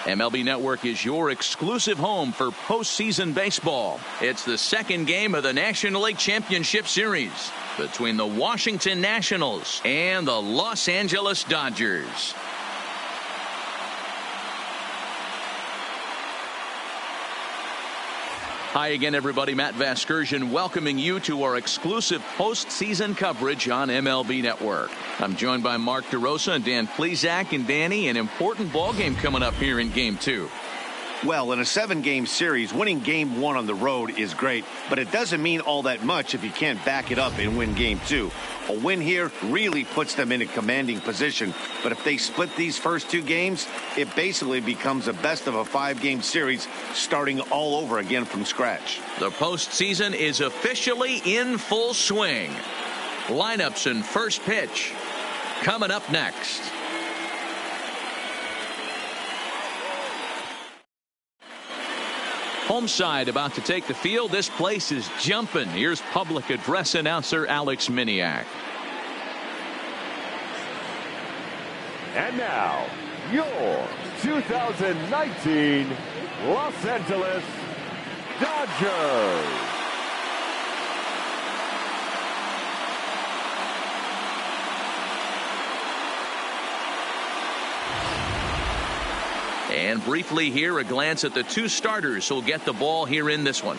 MLB Network is your exclusive home for postseason baseball. It's the second game of the National League Championship Series between the Washington Nationals and the Los Angeles Dodgers. Hi again, everybody. Matt Vasgersian welcoming you to our exclusive postseason coverage on MLB Network. I'm joined by Mark DeRosa and Dan Plesac. And Danny, an important ball game coming up here in Game 2. Well, in a 7-game series, winning Game 1 on the road is great, but it doesn't mean all that much if you can't back it up and win Game 2. A win here really puts them in a commanding position, but if they split these first 2 games, it basically becomes a best of a 5-game series starting all over again from scratch. The postseason is officially in full swing. Lineups and first pitch coming up next. Home side about to take the field. This place is jumping. Here's public address announcer Alex Miniak. And now, your 2019 Los Angeles Dodgers. And briefly here, a glance at the 2 starters who'll get the ball here in this one.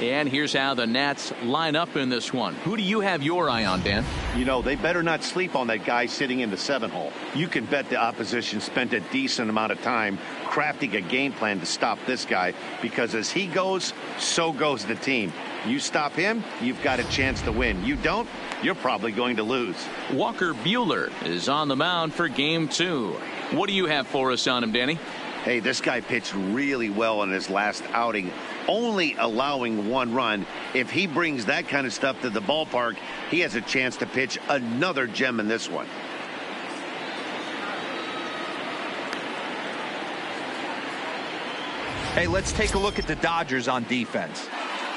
And here's how the Nats line up in this one. Who do you have your eye on, Dan? You know, they better not sleep on that guy sitting in the 7-hole. You can bet the opposition spent a decent amount of time crafting a game plan to stop this guy, because as he goes, so goes the team. You stop him, you've got a chance to win. You don't, you're probably going to lose. Walker Buehler is on the mound for Game 2. What do you have for us on him, Danny? Hey, this guy pitched really well in his last outing, only allowing 1 run. If he brings that kind of stuff to the ballpark, he has a chance to pitch another gem in this one. Hey, let's take a look at the Dodgers on defense.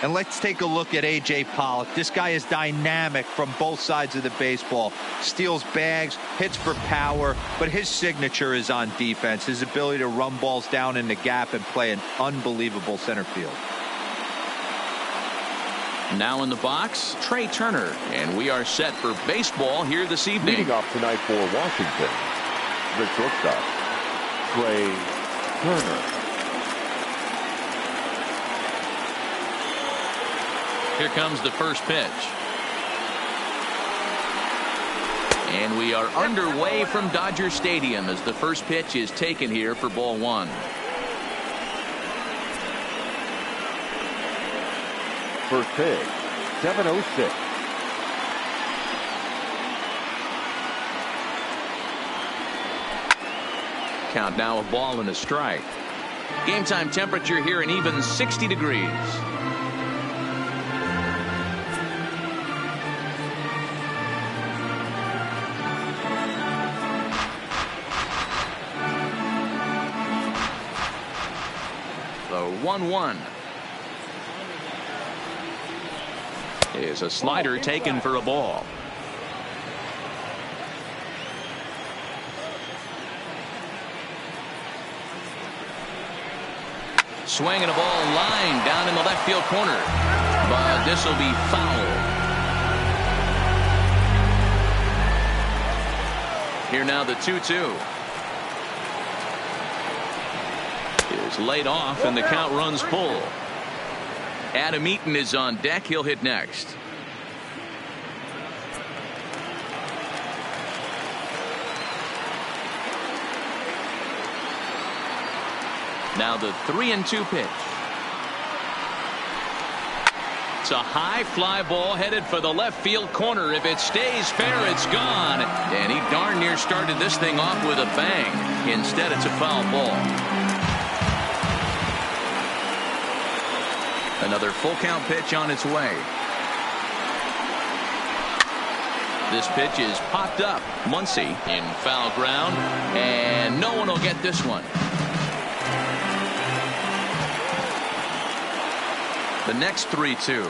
And let's take a look at A.J. Pollock. This guy is dynamic from both sides of the baseball. Steals bags, hits for power, but his signature is on defense. His ability to run balls down in the gap and play an unbelievable center field. Now in the box, Trey Turner. And we are set for baseball here this evening. Leading off tonight for Washington, the shortstop, Trey Turner. Here comes the first pitch. And we are underway from Dodger Stadium as the first pitch is taken here for ball 1. First pitch, 7:06. Count now, a ball and a strike. Game time temperature here an even 60 degrees. The 1-1 is a slider taken for a ball. Swing and a ball line down in the left field corner, but this will be foul. Here now the 2-2 is laid off and the count runs full. Adam Eaton is on deck. He'll hit next. Now the 3-2 pitch. It's a high fly ball headed for the left field corner. If it stays fair, it's gone. And he darn near started this thing off with a bang. Instead, it's a foul ball. Another full count pitch on its way. This pitch is popped up. Muncy in foul ground, and no one will get this one. The next 3-2.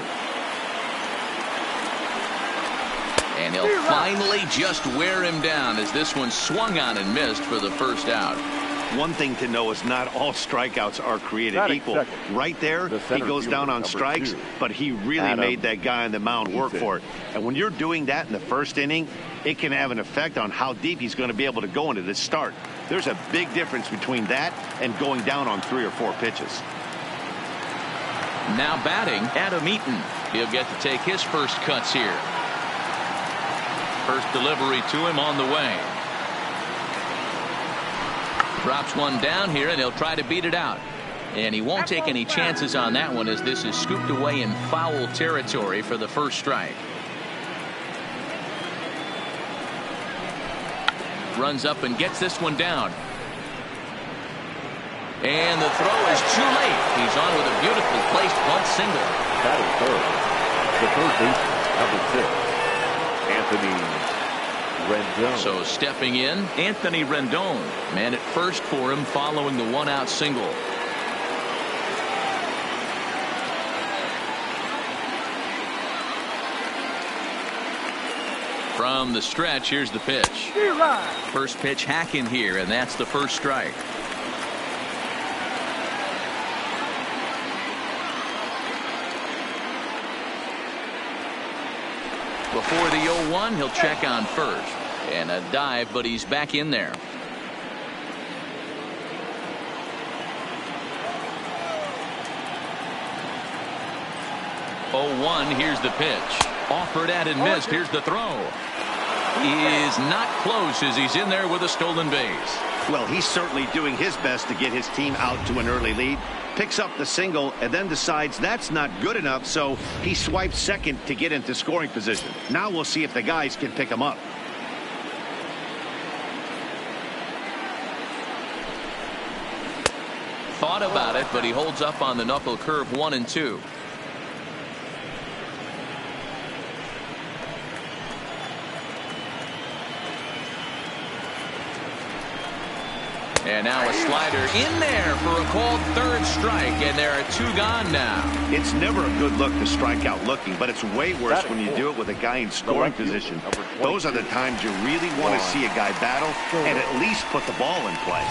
And he'll finally just wear him down as this one swung on and missed for the first out. One thing to know is not all strikeouts are created equal. Right there, he goes down on strikes, but he really made that guy on the mound work for it. And when you're doing that in the first inning, it can have an effect on how deep he's going to be able to go into this start. There's a big difference between that and going down on 3 or 4 pitches. Now batting, Adam Eaton. He'll get to take his first cuts here. First delivery to him on the way. Drops one down here, and he'll try to beat it out. And he won't take any chances on that one as this is scooped away in foul territory for the first strike. Runs up and gets this one down. And the throw is too late. He's on with a beautifully placed bunt single. That is third. The third baseman, number 6, Anthony Rendon. So stepping in, Anthony Rendon. Man at first for him following the 1-out single. From the stretch, here's the pitch. First pitch hacking here, and that's the first strike. Before the 0-1, he'll check on first. And a dive, but he's back in there. Here's the pitch. Offered at and missed. Here's the throw. He is not close as he's in there with a stolen base. Well, he's certainly doing his best to get his team out to an early lead. Picks up the single and then decides that's not good enough, so he swipes second to get into scoring position. Now we'll see if the guys can pick him up. Thought about it, but he holds up on the knuckle curve 1 and 2. And now a slider in there for a called third strike, and there are 2 gone now. It's never a good look to strike out looking, but it's way worse when you do it with a guy in scoring position. Those are the times you really want to see a guy battle and at least put the ball in play.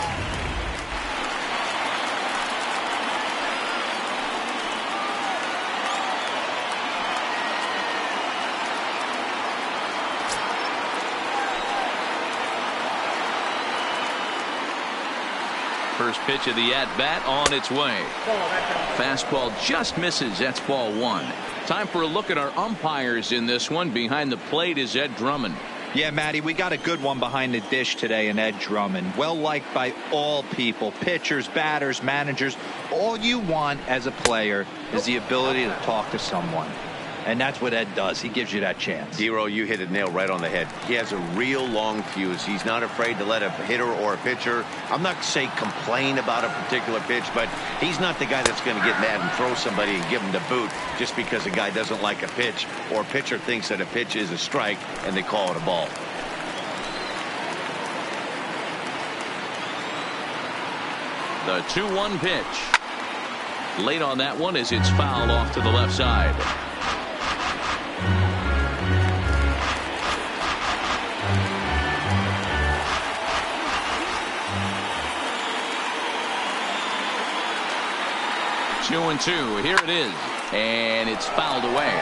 First pitch of the at-bat on its way. Fastball just misses. That's ball 1. Time for a look at our umpires in this one. Behind the plate is Ed Drummond. Yeah, Matty, we got a good one behind the dish today in Ed Drummond. Well liked by all people, pitchers, batters, managers. All you want as a player is the ability to talk to someone. And that's what Ed does. He gives you that chance. Dero, you hit it nail right on the head. He has a real long fuse. He's not afraid to let a hitter or a pitcher, I'm not saying complain about a particular pitch, but he's not the guy that's going to get mad and throw somebody and give him the boot just because a guy doesn't like a pitch or a pitcher thinks that a pitch is a strike and they call it a ball. The 2-1 pitch. Late on that one as it's fouled off to the left side. Two and 2. Here it is. And it's fouled away.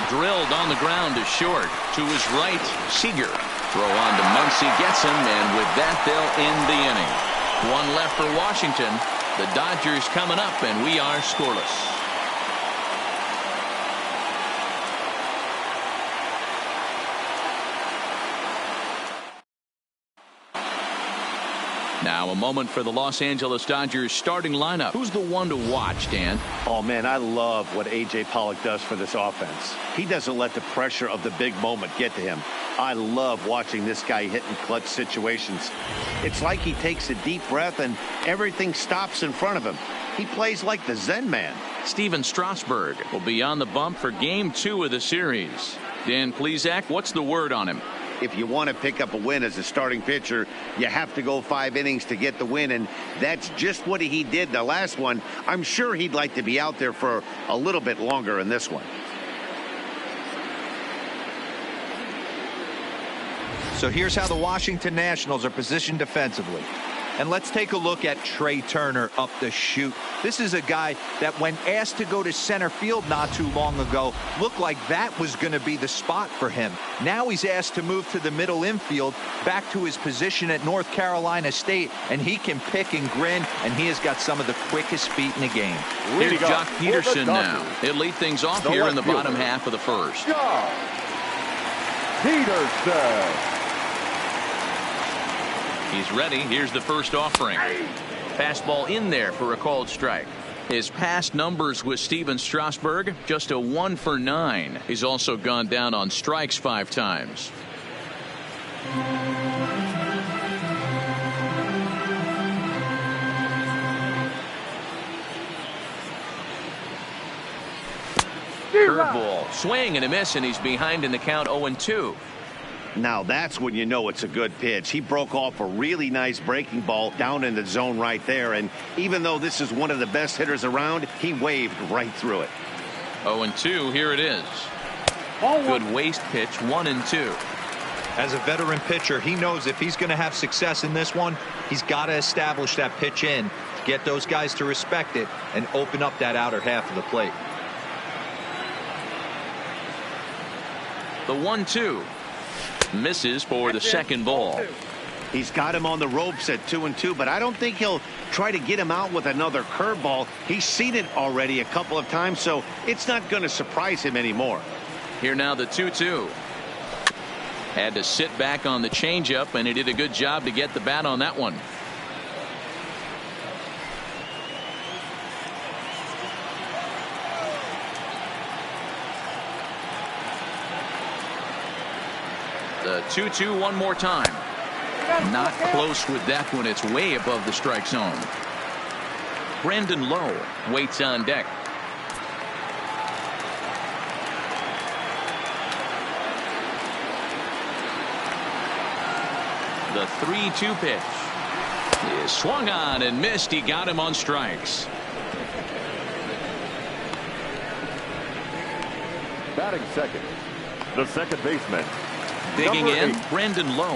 Drilled on the ground to short. To his right, Seager. Throw on to Muncy, gets him, and with that they'll end the inning. 1 left for Washington. The Dodgers coming up, and we are scoreless. Now a moment for the Los Angeles Dodgers starting lineup. Who's the one to watch, Dan? Oh, man, I love what A.J. Pollock does for this offense. He doesn't let the pressure of the big moment get to him. I love watching this guy hit in clutch situations. It's like he takes a deep breath and everything stops in front of him. He plays like the Zen man. Steven Strasburg will be on the bump for Game 2 of the series. Dan Plesac, what's the word on him? If you want to pick up a win as a starting pitcher, you have to go 5 innings to get the win, and that's just what he did the last one. I'm sure he'd like to be out there for a little bit longer in this one. So here's how the Washington Nationals are positioned defensively. And let's take a look at Trey Turner up the chute. This is a guy that when asked to go to center field not too long ago, looked like that was going to be the spot for him. Now he's asked to move to the middle infield, back to his position at North Carolina State, and he can pick and grin, and he has got some of the quickest feet in the game. Here's Jock Peterson now. He'll lead things off here in the bottom half of the first. Jock Peterson. He's ready. Here's the first offering. Fastball in there for a called strike. His past numbers with Steven Strasburg, just a 1 for 9. He's also gone down on strikes 5 times. Curveball, swing and a miss, and he's behind in the count 0-2. Now that's when you know it's a good pitch. He broke off a really nice breaking ball down in the zone right there, and even though this is one of the best hitters around, he waved right through it. 0-2, here it is. Good waist pitch, 1-2. As a veteran pitcher, he knows if he's going to have success in this one, he's got to establish that pitch in, get those guys to respect it, and open up that outer half of the plate. The 1-2. Misses for the second ball. He's got him on the ropes at 2-2, but I don't think he'll try to get him out with another curveball. He's seen it already a couple of times, so it's not going to surprise him anymore. Here now the 2-2. Had to sit back on the changeup, and he did a good job to get the bat on that one. The 2-2 one more time. Not close with that one. It's way above the strike zone. Brandon Lowe waits on deck. The 3-2 pitch is swung on and missed. He got him on strikes. Batting second, the second baseman. Digging Number in, 8. Brandon Lowe.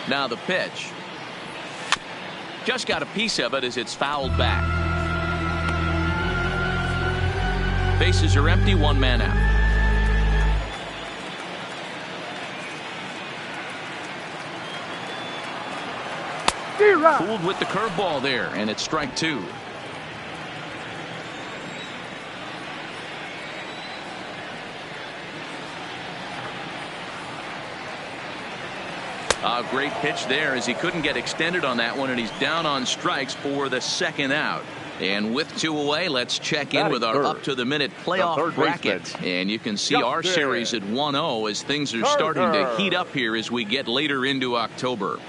Now the pitch. Just got a piece of it as it's fouled back. Bases are empty, 1 man out. Fooled with the curveball there, and it's strike 2. A great pitch there as he couldn't get extended on that one, and he's down on strikes for the second out. And with 2 away, let's check in with our up-to-the-minute playoff bracket. And you can see our series at 1-0 as things are starting to heat up here as we get later into October.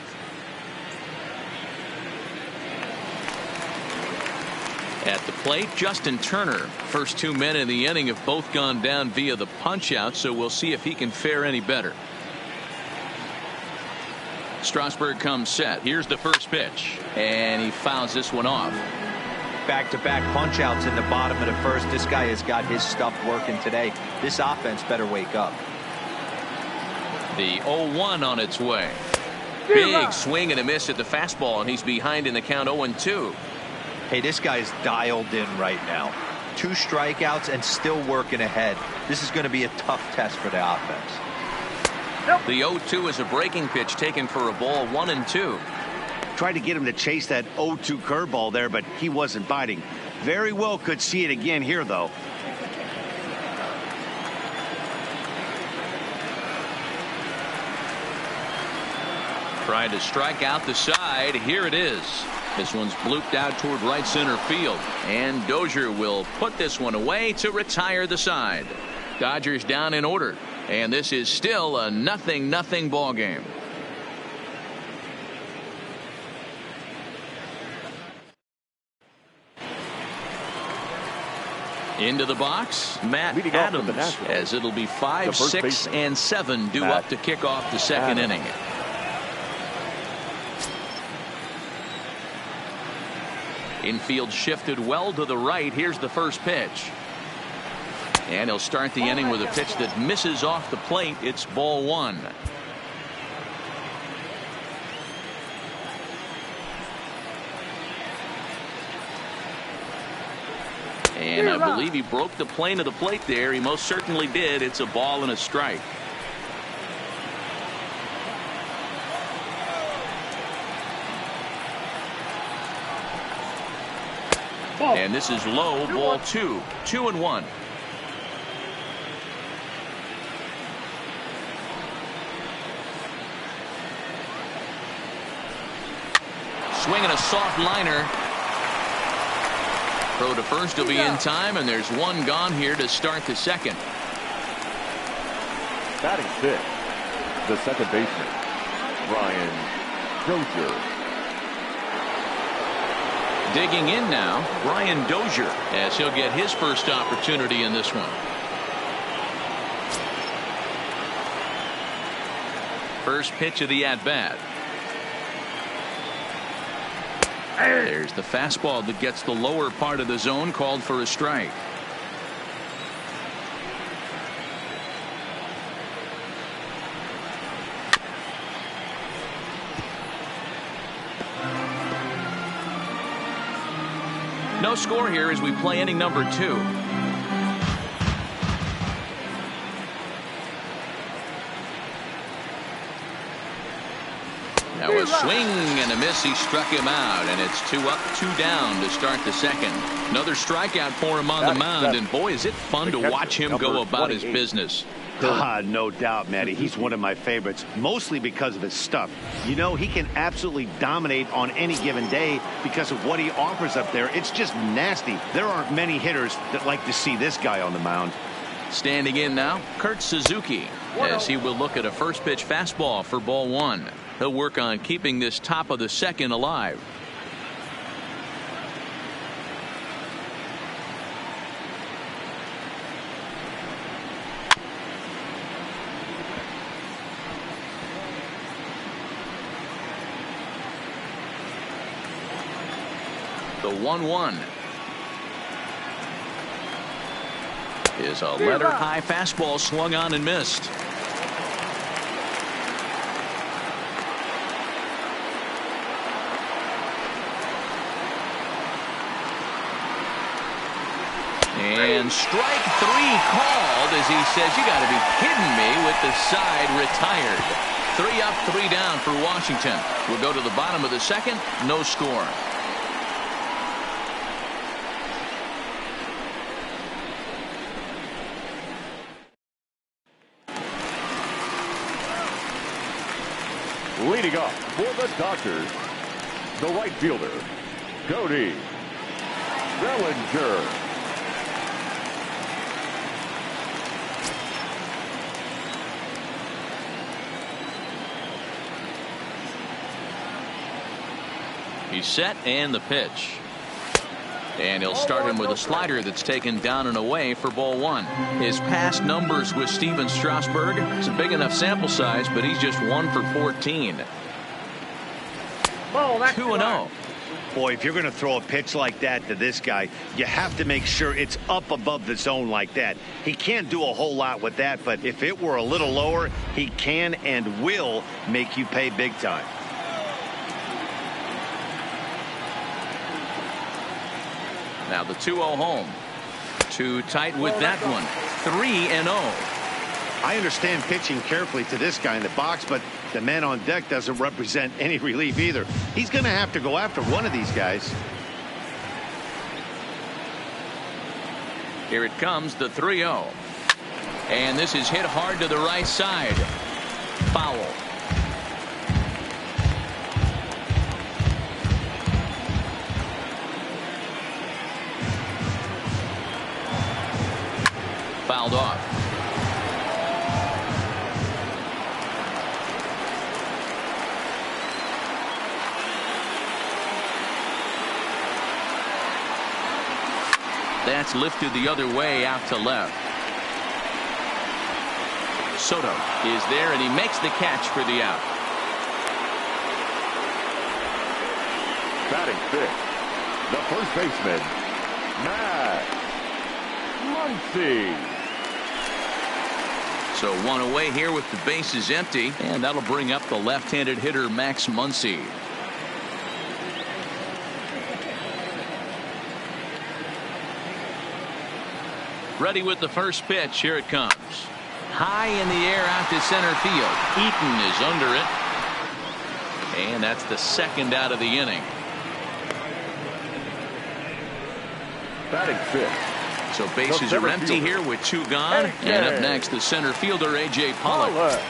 At the plate, Justin Turner. First 2 men in the inning have both gone down via the punch-out, so we'll see if he can fare any better. Strasburg comes set. Here's the first pitch, and he fouls this one off. Back-to-back punch-outs in the bottom of the first. This guy has got his stuff working today. This offense better wake up. The 0-1 on its way. Big swing and a miss at the fastball, and he's behind in the count 0-2. Hey, this guy's dialed in right now. 2 strikeouts and still working ahead. This is going to be a tough test for the offense. The 0-2 is a breaking pitch taken for a ball, 1-2. Tried to get him to chase that 0-2 curveball there, but he wasn't biting. Very well could see it again here, though. Trying to strike out the side. Here it is. This one's blooped out toward right center field. And Dozier will put this one away to retire the side. Dodgers down in order. And this is still a 0-0 ball game. Into the box, Matt Leading off for the Adams, Nationals, as it'll be 5, the first 6, baseman, and 7 due Matt up to kick off the second Adams. inning. Infield shifted well to the right. Here's the first pitch. And he'll start the inning with a pitch that misses off the plate. It's ball 1. And I believe he broke the plane of the plate there. He most certainly did. It's a ball and a strike. And this is low, ball 2. 2-1. Swinging a soft liner. Throw to first will be in time, and there's one gone here to start the second. Batting 6, the second baseman, Brian Dozier. Digging in now, Brian Dozier, as he'll get his first opportunity in this one. First pitch of the at-bat. There's the fastball that gets the lower part of the zone, called for a strike. No score here as we play inning number 2. Now a swing and a miss. He struck him out, and it's 2 up, 2 down to start the second. Another strikeout for him on the mound, and boy, is it fun to watch him go about his business. No doubt, Matty. He's one of my favorites, mostly because of his stuff. You know, he can absolutely dominate on any given day because of what he offers up there. It's just nasty. There aren't many hitters that like to see this guy on the mound. Standing in now, Kurt Suzuki, as he will look at a first pitch fastball for ball 1. He'll work on keeping this top of the second alive. The 1-1 is a letter high fastball swung on and missed. And strike 3 called, as he says, you got to be kidding me, with the side retired. 3 up, 3 down for Washington. We'll go to the bottom of the second. No score. Leading off for the Dodgers, the right fielder, Cody Bellinger. He's set, and the pitch. And he'll start him with a slider that's taken down and away for ball 1. His past numbers with Steven Strasburg, it's a big enough sample size, but he's just 1 for 14. 2-0. Boy, if you're going to throw a pitch like that to this guy, you have to make sure it's up above the zone like that. He can't do a whole lot with that, but if it were a little lower, he can and will make you pay big time. Now the 2-0 home. Too tight with that one. 3-0. I understand pitching carefully to this guy in the box, but the man on deck doesn't represent any relief either. He's going to have to go after one of these guys. Here it comes, the 3-0. And this is hit hard to the right side. Foul. Fouled off. That's lifted the other way out to left. Soto is there, and he makes the catch for the out. Batting fifth, the first baseman, Max Scherzer. So one away here with the bases empty, and that'll bring up the left-handed hitter Max Muncy. Ready with the first pitch. Here it comes. High in the air out to center field. Eaton is under it. And that's the second out of the inning. Batting fifth. So bases are empty here with two gone. And up next, the center fielder, A.J. Pollock.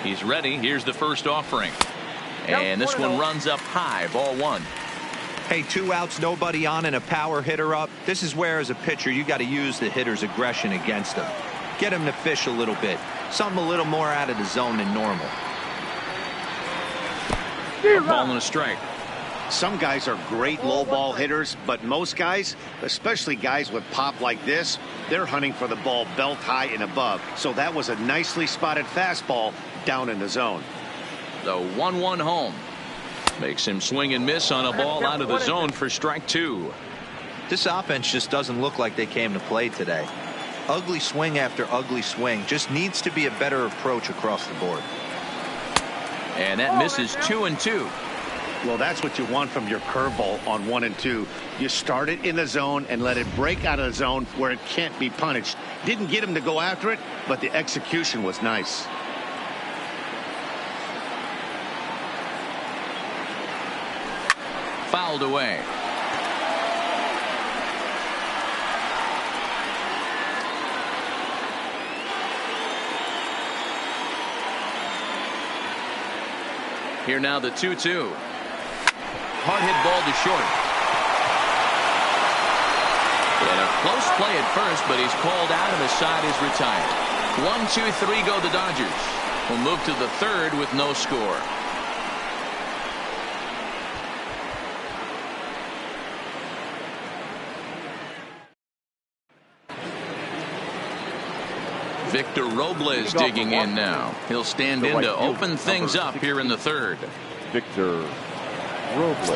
He's ready. Here's the first offering. And this one runs up high. Ball one. Hey, 2 outs, nobody on, and a power hitter up. This is where, as a pitcher, you got to use the hitter's aggression against him. Get him to fish a little bit. Something a little more out of the zone than normal. A ball and a strike. Some guys are great low ball hitters, but most guys, especially guys with pop like this, they're hunting for the ball belt high and above. So that was a nicely spotted fastball down in the zone. The 1-1 home. Makes him swing and miss on a ball out of the zone for strike two. This offense just doesn't look like they came to play today. Ugly swing after ugly swing. Just needs to be a better approach across the board. And that misses 2-2. Well, that's what you want from your curveball on 1 and 2. You start it in the zone and let it break out of the zone where it can't be punished. Didn't get him to go after it, but the execution was nice. Fouled away. Here now the 2-2. Hard hit ball to short. And a close play at first, but he's called out and the side is retired. 1-2-3 go the Dodgers. We'll move to the third with no score. Victor Robles digging in now. He'll stand in to open things up here in the third. Victor Robles.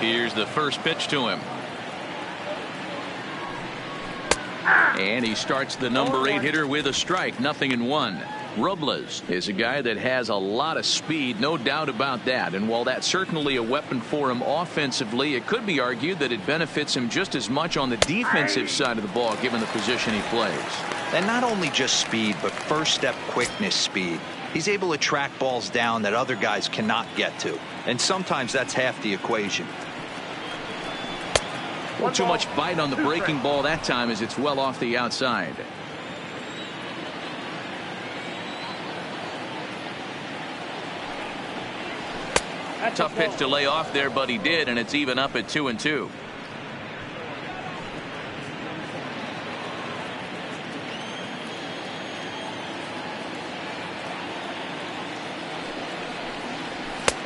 Here's the first pitch to him. And he starts the number 8 hitter with a strike. 0-1. Robles is a guy that has a lot of speed, no doubt about that. And while that's certainly a weapon for him offensively, it could be argued that it benefits him just as much on the defensive side of the ball, given the position he plays. And not only just speed, but first step quickness speed. He's able to track balls down that other guys cannot get to. And sometimes that's half the equation. Not too much bite on the breaking ball that time as it's well off the outside. Tough pitch to lay off there, but he did, and it's even up at 2-2.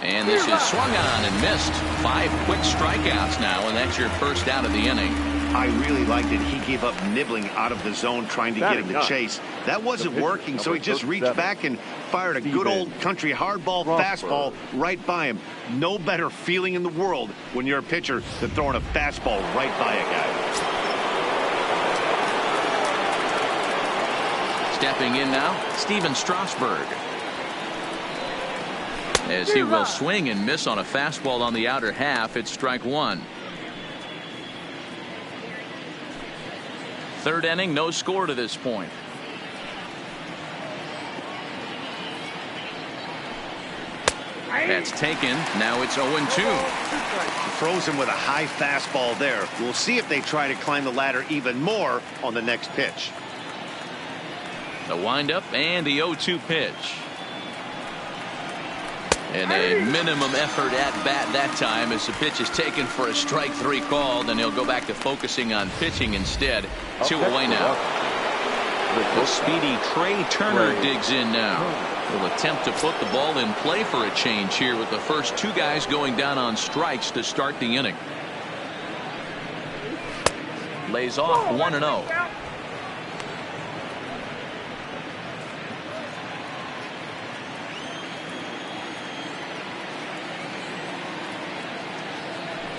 And this is swung on and missed. 5 quick strikeouts now, and that's your first out of the inning. I really liked it. He gave up nibbling out of the zone trying to get him to chase. That wasn't working, so he just reached back and fired a good old country hardball fastball right by him. No better feeling in the world when you're a pitcher than throwing a fastball right by a guy. Stepping in now, Steven Strasburg. As he will swing and miss on a fastball on the outer half. It's strike one. Third inning, no score to this point. That's taken. Now it's 0-2. Throws him with a high fastball there. We'll see if they try to climb the ladder even more on the next pitch. The windup and the 0-2 pitch. And a minimum effort at bat that time as the pitch is taken for a strike 3 called, and he'll go back to focusing on pitching instead. 2 away now. The speedy Trey Turner digs in now. Will attempt to put the ball in play for a change here with the first two guys going down on strikes to start the inning. Lays off 1-0.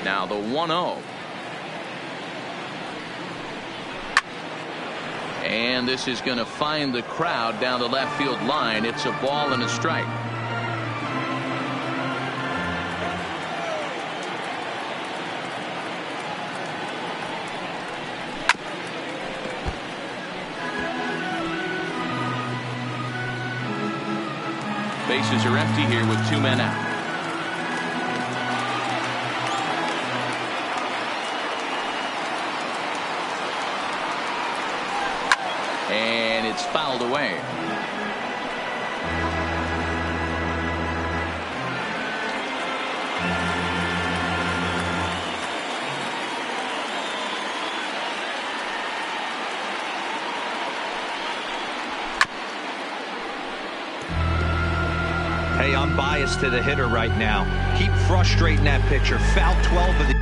Now the 1-0. And this is going to find the crowd down the left field line. It's a ball and a strike. Bases are empty here with 2 men out. And it's fouled away. Hey, I'm biased to the hitter right now. Keep frustrating that pitcher. Foul 12 of the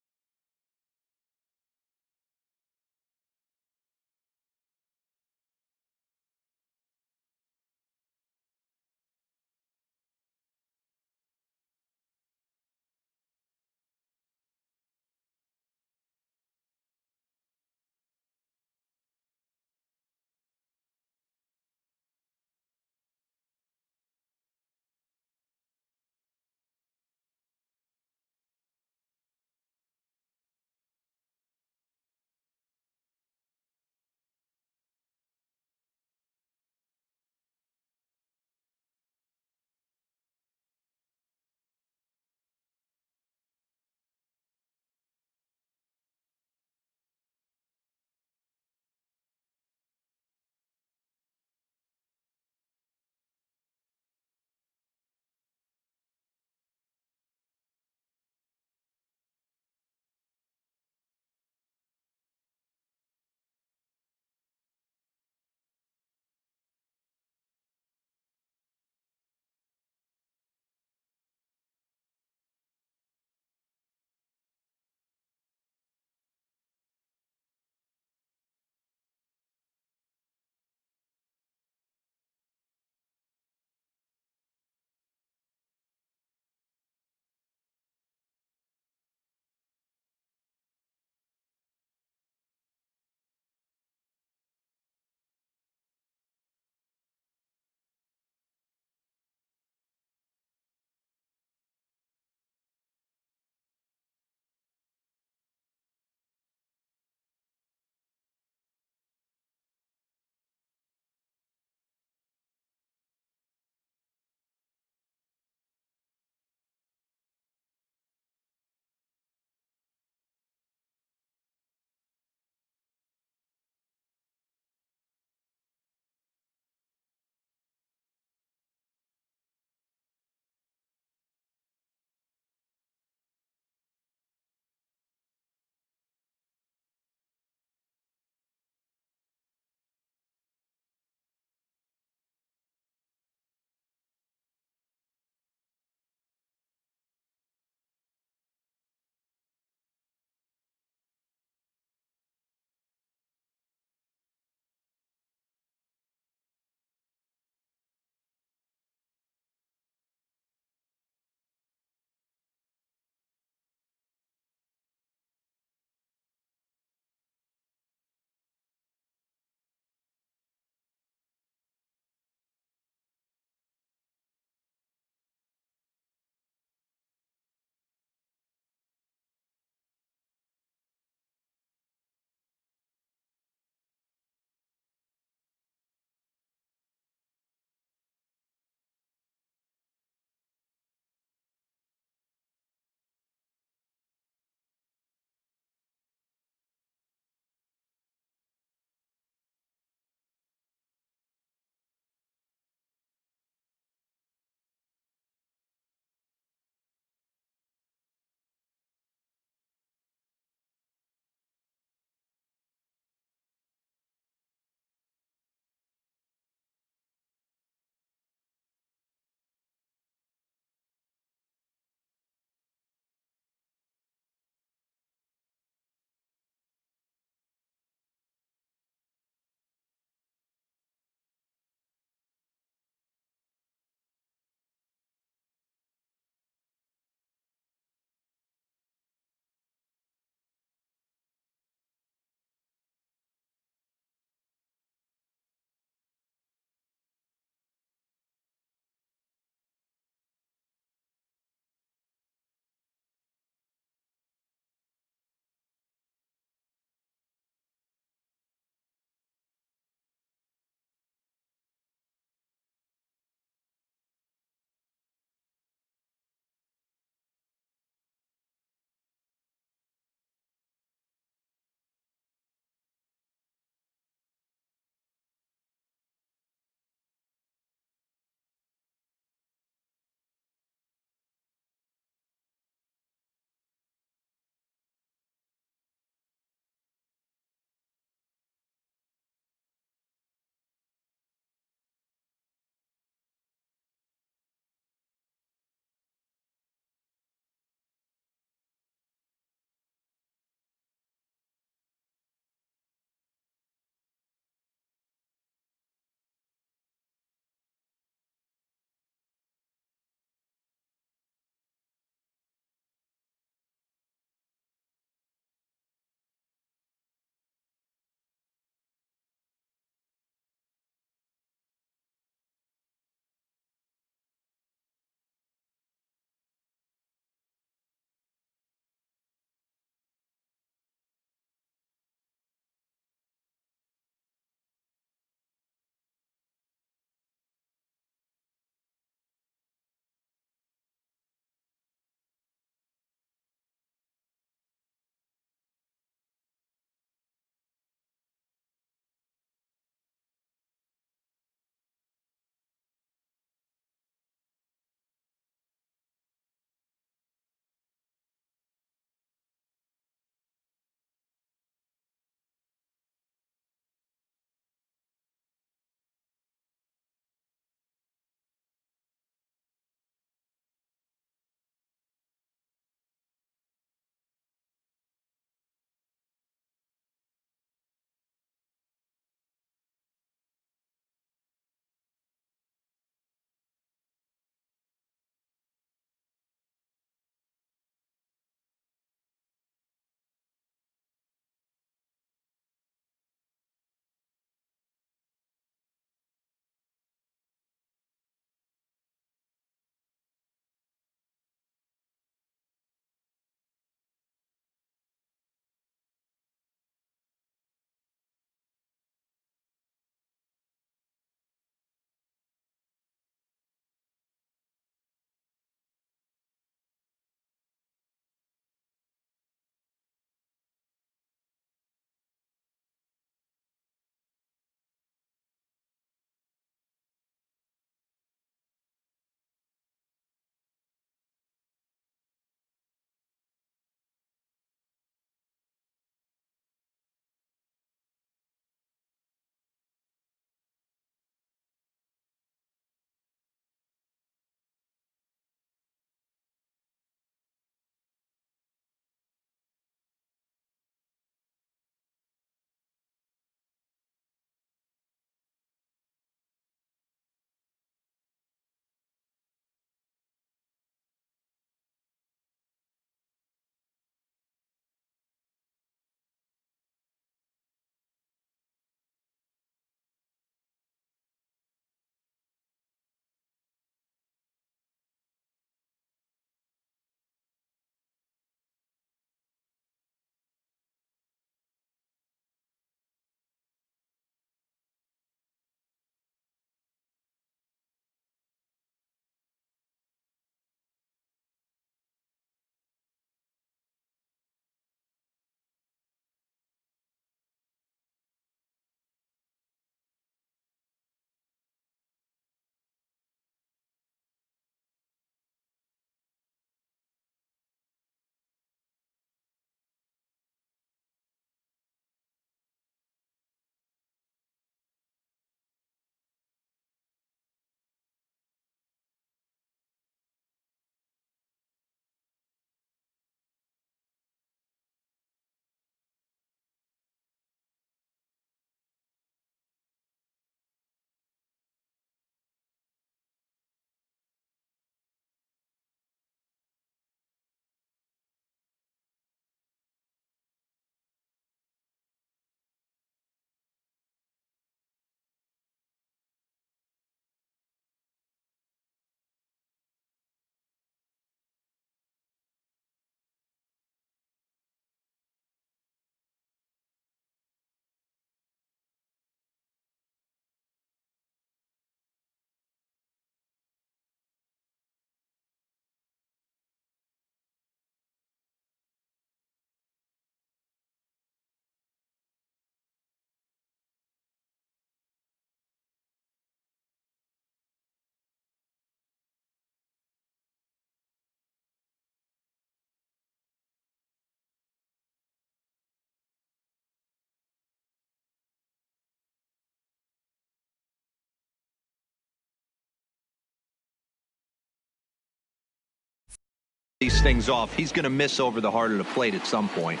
these things off. He's going to miss over the heart of the plate at some point.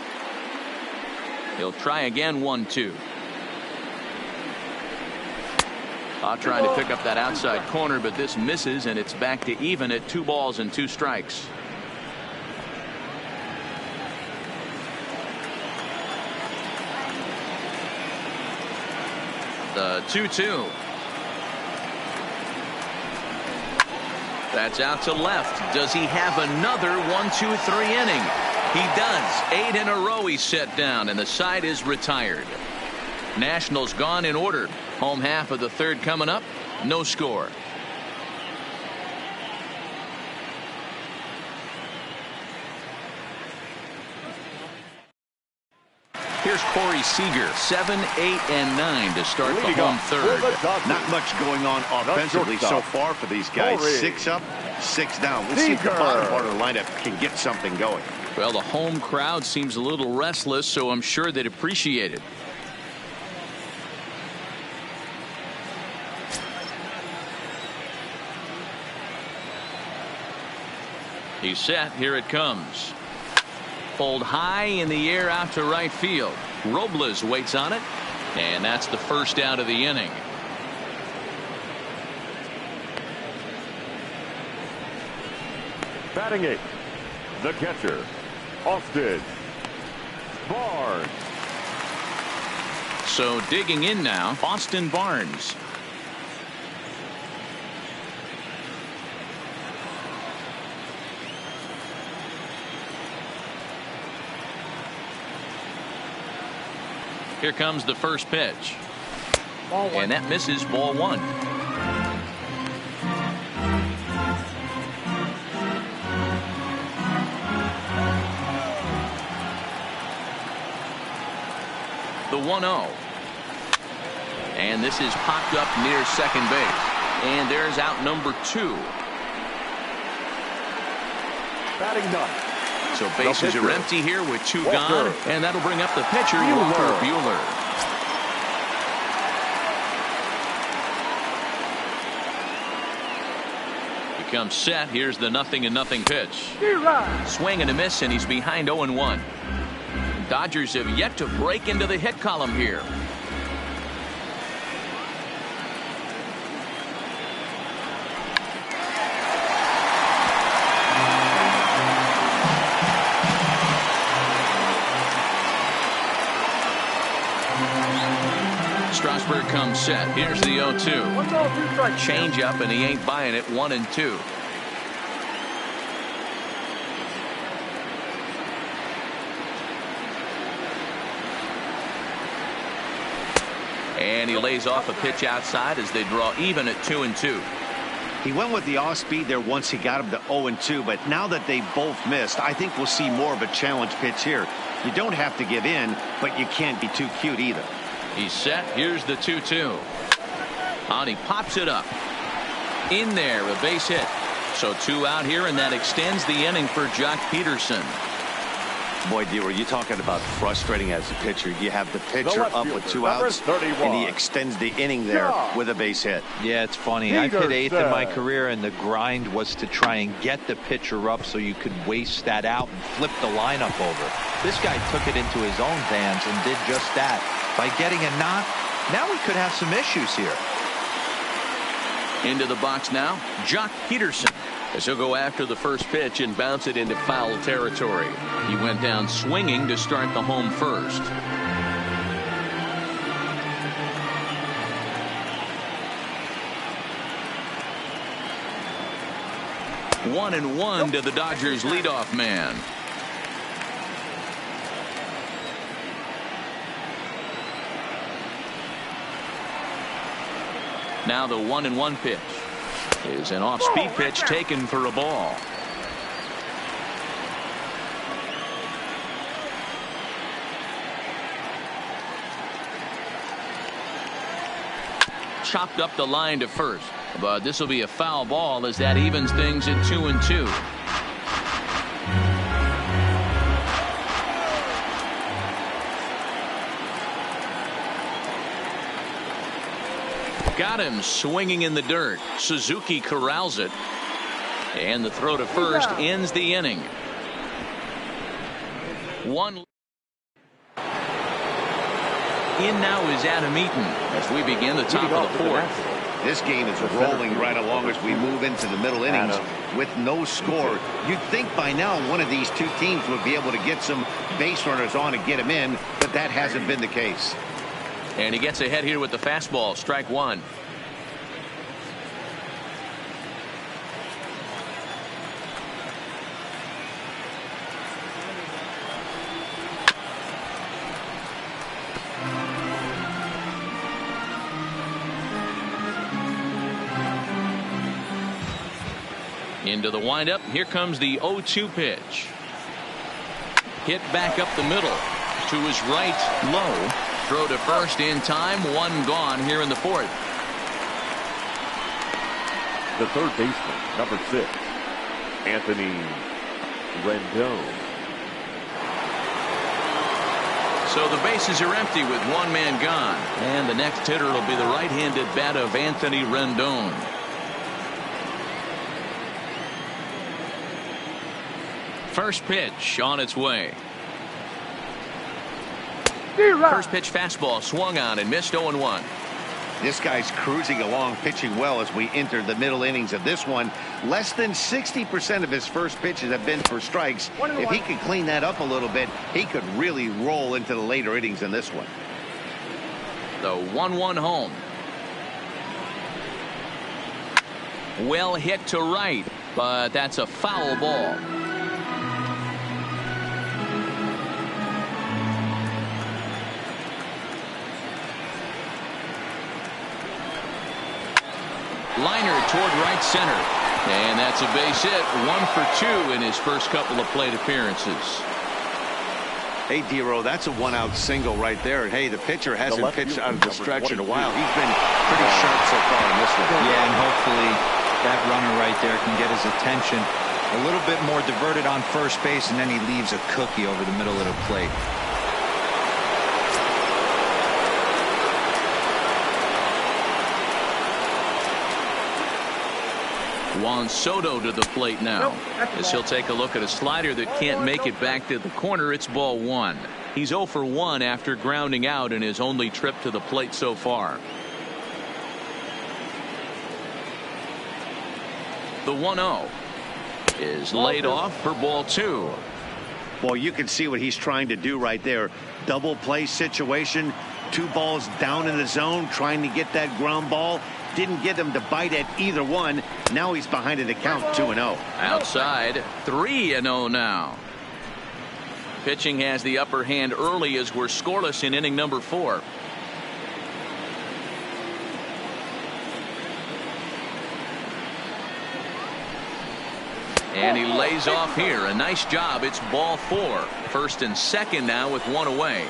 He'll try again. 1-2. Trying to pick up that outside corner, but this misses, and it's back to even at 2 balls and 2 strikes. The 2-2. That's out to left. Does he have another 1-2-3 inning? He does. 8 in a row he's set down, and the side is retired. Nationals gone in order. Home half of the 3rd coming up. No score. Here's Corey Seager, 7, 8, and 9 to start the home 3rd. Not much going on offensively so far for these guys. 6 up, 6 down. We'll see if the bottom part of the lineup can get something going. Well, the home crowd seems a little restless, so I'm sure they'd appreciate it. He's set. Here it comes. Pulled high in the air out to right field. Robles waits on it, and that's the first out of the inning. Batting 8th, the catcher, Austin Barnes. So digging in now, Austin Barnes. Here comes the first pitch. And that misses. Ball 1. The 1-0. And this is popped up near second base. And there's out number 2. Batting 9th. So bases are empty here with 2 gone, and that'll bring up the pitcher, Walker Buehler. He comes set. Here's the 0-0 pitch. Swing and a miss, and he's behind 0-1. Dodgers have yet to break into the hit column here. Strasburg comes set. Here's the 0-2. Change up, and he ain't buying it. 1-2. And he lays off a pitch outside as they draw even at 2-2. He went with the off speed there once he got him to 0-2, but now that they both missed, I think we'll see more of a challenge pitch here. You don't have to give in, but you can't be too cute either. He's set. Here's the 2-2. And he pops it up. In there, a base hit. So 2 out here, and that extends the inning for Jock Peterson. Boy, D, were you talking about frustrating as a pitcher? You have the pitcher up with 2 outs, and he extends the inning there with a base hit. Yeah, it's funny. I've hit 8th in my career, and the grind was to try and get the pitcher up so you could waste that out and flip the lineup over. This guy took it into his own hands and did just that. By getting a knock, now we could have some issues here. Into the box now, Jock Peterson, as he'll go after the first pitch and bounce it into foul territory. He went down swinging to start the home first. One and one to the Dodgers leadoff man. Now the 1-1 pitch is an off-speed pitch taken for a ball. Chopped up the line to first, but this will be a foul ball as that evens things at 2-2. Got him swinging in the dirt. Suzuki corrals it. And the throw to first ends the inning. One in now is Adam Eaton as we begin the top of the fourth. This game is rolling right along as we move into the middle innings with no score. You'd think by now one of these two teams would be able to get some base runners on and get them in, but that hasn't been the case. And he gets ahead here with the fastball. Strike one. Into the windup. Here comes the 0-2 pitch. Hit back up the middle to his right low. Throw to first in time. One gone here in the fourth. The third baseman, number 6, Anthony Rendon. So the bases are empty with one man gone. And the next hitter will be the right-handed bat of Anthony Rendon. First pitch on its way. First pitch fastball swung on and missed 0-1. This guy's cruising along, pitching well as we enter the middle innings of this one. Less than 60% of his first pitches have been for strikes. If he could clean that up a little bit, he could really roll into the later innings in this one. The 1-1 home. Well hit to right, but that's a foul ball. Liner toward right center. And that's a base hit. 1 for 2 in his first couple of plate appearances. Hey, D-Row, that's a one-out single right there. And, hey, the pitcher hasn't pitched out of the stretch in a while. He's been pretty sharp so far in this one. Yeah, and hopefully that runner right there can get his attention. A little bit more diverted on first base, and then he leaves a cookie over the middle of the plate. Juan Soto to the plate now. As he'll take a look at a slider that can't make it back to the corner. It's ball 1. He's 0 for 1 after grounding out in his only trip to the plate so far. The 1-0 is laid off for ball 2. Well, you can see what he's trying to do right there. Double play situation. 2 balls down in the zone, trying to get that ground ball. Didn't get him to bite at either one. Now he's behind in the count, 2-0. Outside, 3-0 now. Pitching has the upper hand early as we're scoreless in inning number 4. And he lays off here. A nice job. It's ball 4. First and second now with 1 away.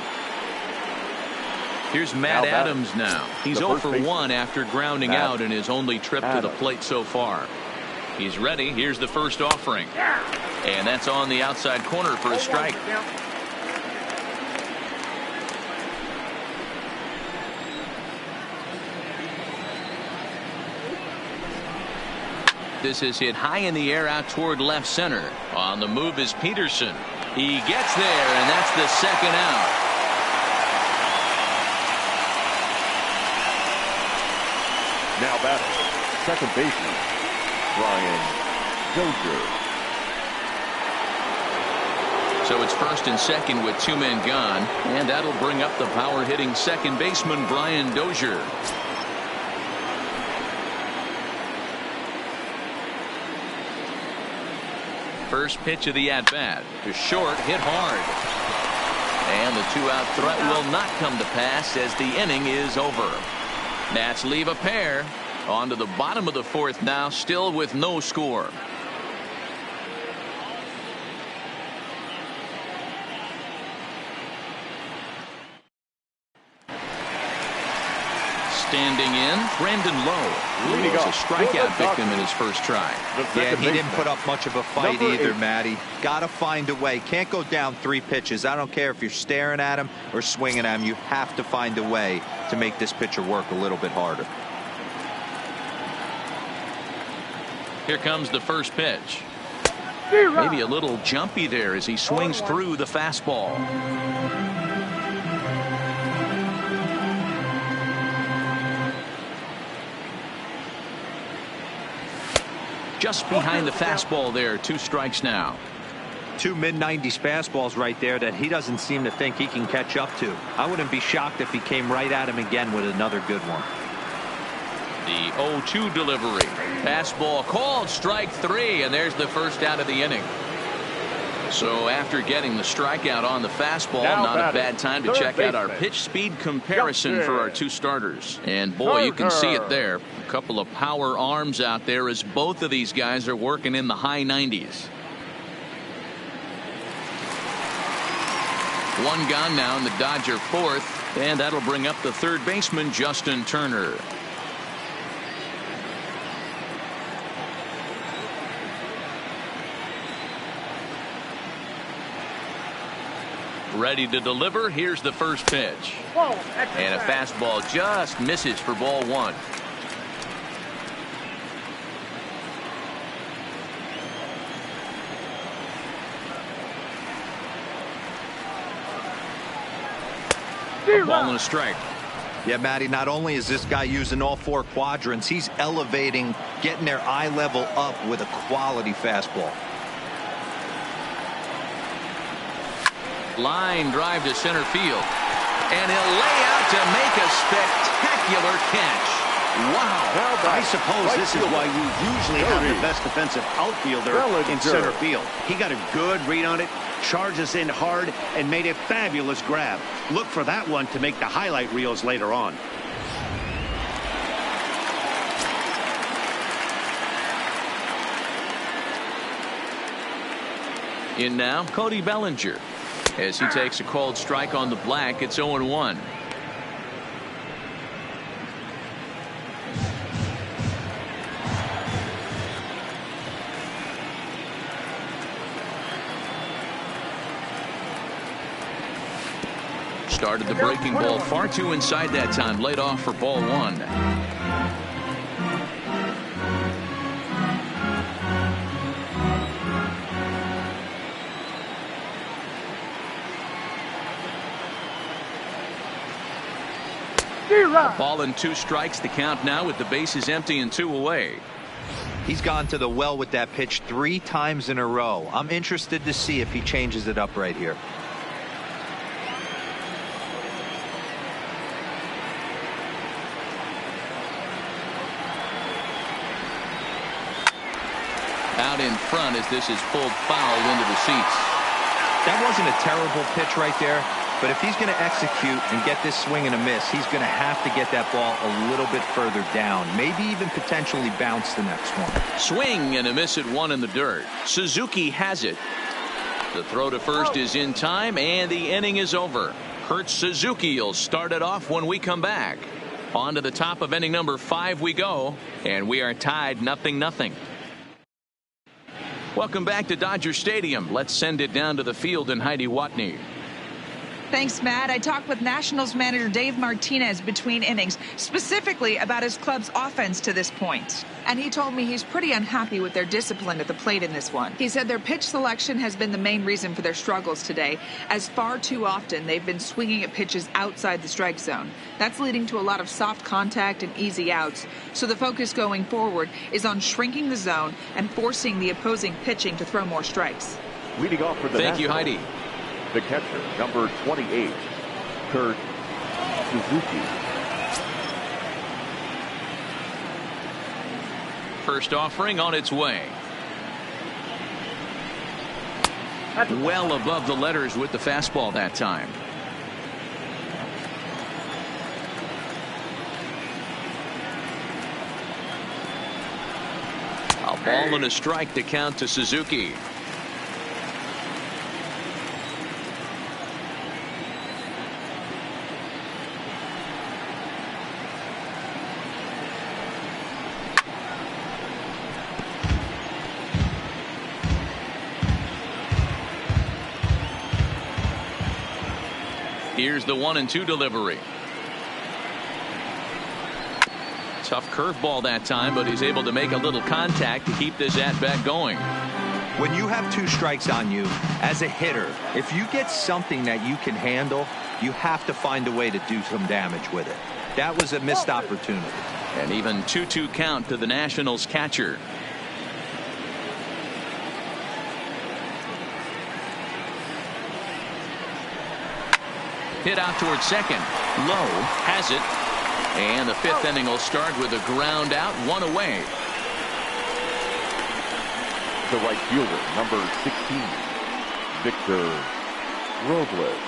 Here's Matt Adams now. He's 0 for 1 after grounding out in his only trip to the plate so far. He's ready. Here's the first offering. And that's on the outside corner for a strike. This is hit high in the air out toward left center. On the move is Peterson. He gets there, and that's the second out. Now batting, second baseman, Brian Dozier. So it's first and second with 2 men gone, and that'll bring up the power hitting second baseman Brian Dozier. First pitch of the at bat to short, hit hard, and the 2-out threat will not come to pass as the inning is over. Nats leave a pair. On to the bottom of the 4th now, still with no score. Standing in, Brandon Lowe, who was a strikeout victim in his first try. Yeah, he didn't put up much of a fight either, Matty. Got to find a way. Can't go down 3 pitches. I don't care if you're staring at him or swinging at him. You have to find a way to make this pitcher work a little bit harder. Here comes the first pitch. Maybe a little jumpy there as he swings through the fastball. Just behind the fastball there. 2 strikes now. 2 mid-90s fastballs right there that he doesn't seem to think he can catch up to. I wouldn't be shocked if he came right at him again with another good one. The 0-2 delivery. Fastball called, strike 3, and there's the first out of the inning. So after getting the strikeout on the fastball, not a bad time to check out our pitch speed comparison for our 2 starters. And boy, you can see it there. A couple of power arms out there as both of these guys are working in the high 90s. 1 gone now in the Dodger 4th, and that'll bring up the third baseman, Justin Turner. Ready to deliver. Here's the first pitch. And a fastball just misses for ball 1. Ball and a strike. Yeah, Matty, not only is this guy using all 4 quadrants, he's elevating, getting their eye level up with a quality fastball. Line drive to center field. And he'll lay out to make a spectacular catch. Wow. I suppose this is why you usually have the best defensive outfielder in center field. He got a good read on it, charges in hard, and made a fabulous grab. Look for that one to make the highlight reels later on. In now, Cody Bellinger. As he takes a called strike on the black, it's 0-1. Started the breaking ball far too inside that time. Laid off for ball 1. Ball and 2 strikes. The count now with the bases empty and 2 away. He's gone to the well with that pitch 3 times in a row. I'm interested to see if he changes it up right here. Out in front as this is pulled foul into the seats. That wasn't a terrible pitch right there. But if he's going to execute and get this swing and a miss, he's going to have to get that ball a little bit further down. Maybe even potentially bounce the next one. Swing and a miss at 1 in the dirt. Suzuki has it. The throw to first is in time, and the inning is over. Kurt Suzuki will start it off when we come back. On to the top of inning number 5 we go, and we are tied 0-0. Welcome back to Dodger Stadium. Let's send it down to the field and Heidi Watney. Thanks, Matt. I talked with Nationals manager Dave Martinez between innings, specifically about his club's offense to this point. And he told me he's pretty unhappy with their discipline at the plate in this one. He said their pitch selection has been the main reason for their struggles today, as far too often they've been swinging at pitches outside the strike zone. That's leading to a lot of soft contact and easy outs. So the focus going forward is on shrinking the zone and forcing the opposing pitching to throw more strikes. Leading off for the Thank you, Heidi. The catcher, number 28, Kurt Suzuki. First offering on its way. Well above the letters with the fastball that time. A ball and a strike to count to Suzuki. Here's the 1-2 delivery. Tough curveball that time, but he's able to make a little contact to keep this at-bat going. When you have 2 strikes on you, as a hitter, if you get something that you can handle, you have to find a way to do some damage with it. That was a missed opportunity. An even 2-2 count to the Nationals catcher. Hit out towards second. Low has it. And the 5th inning will start with a ground out, 1 away. The right fielder, number 16, Victor Robles.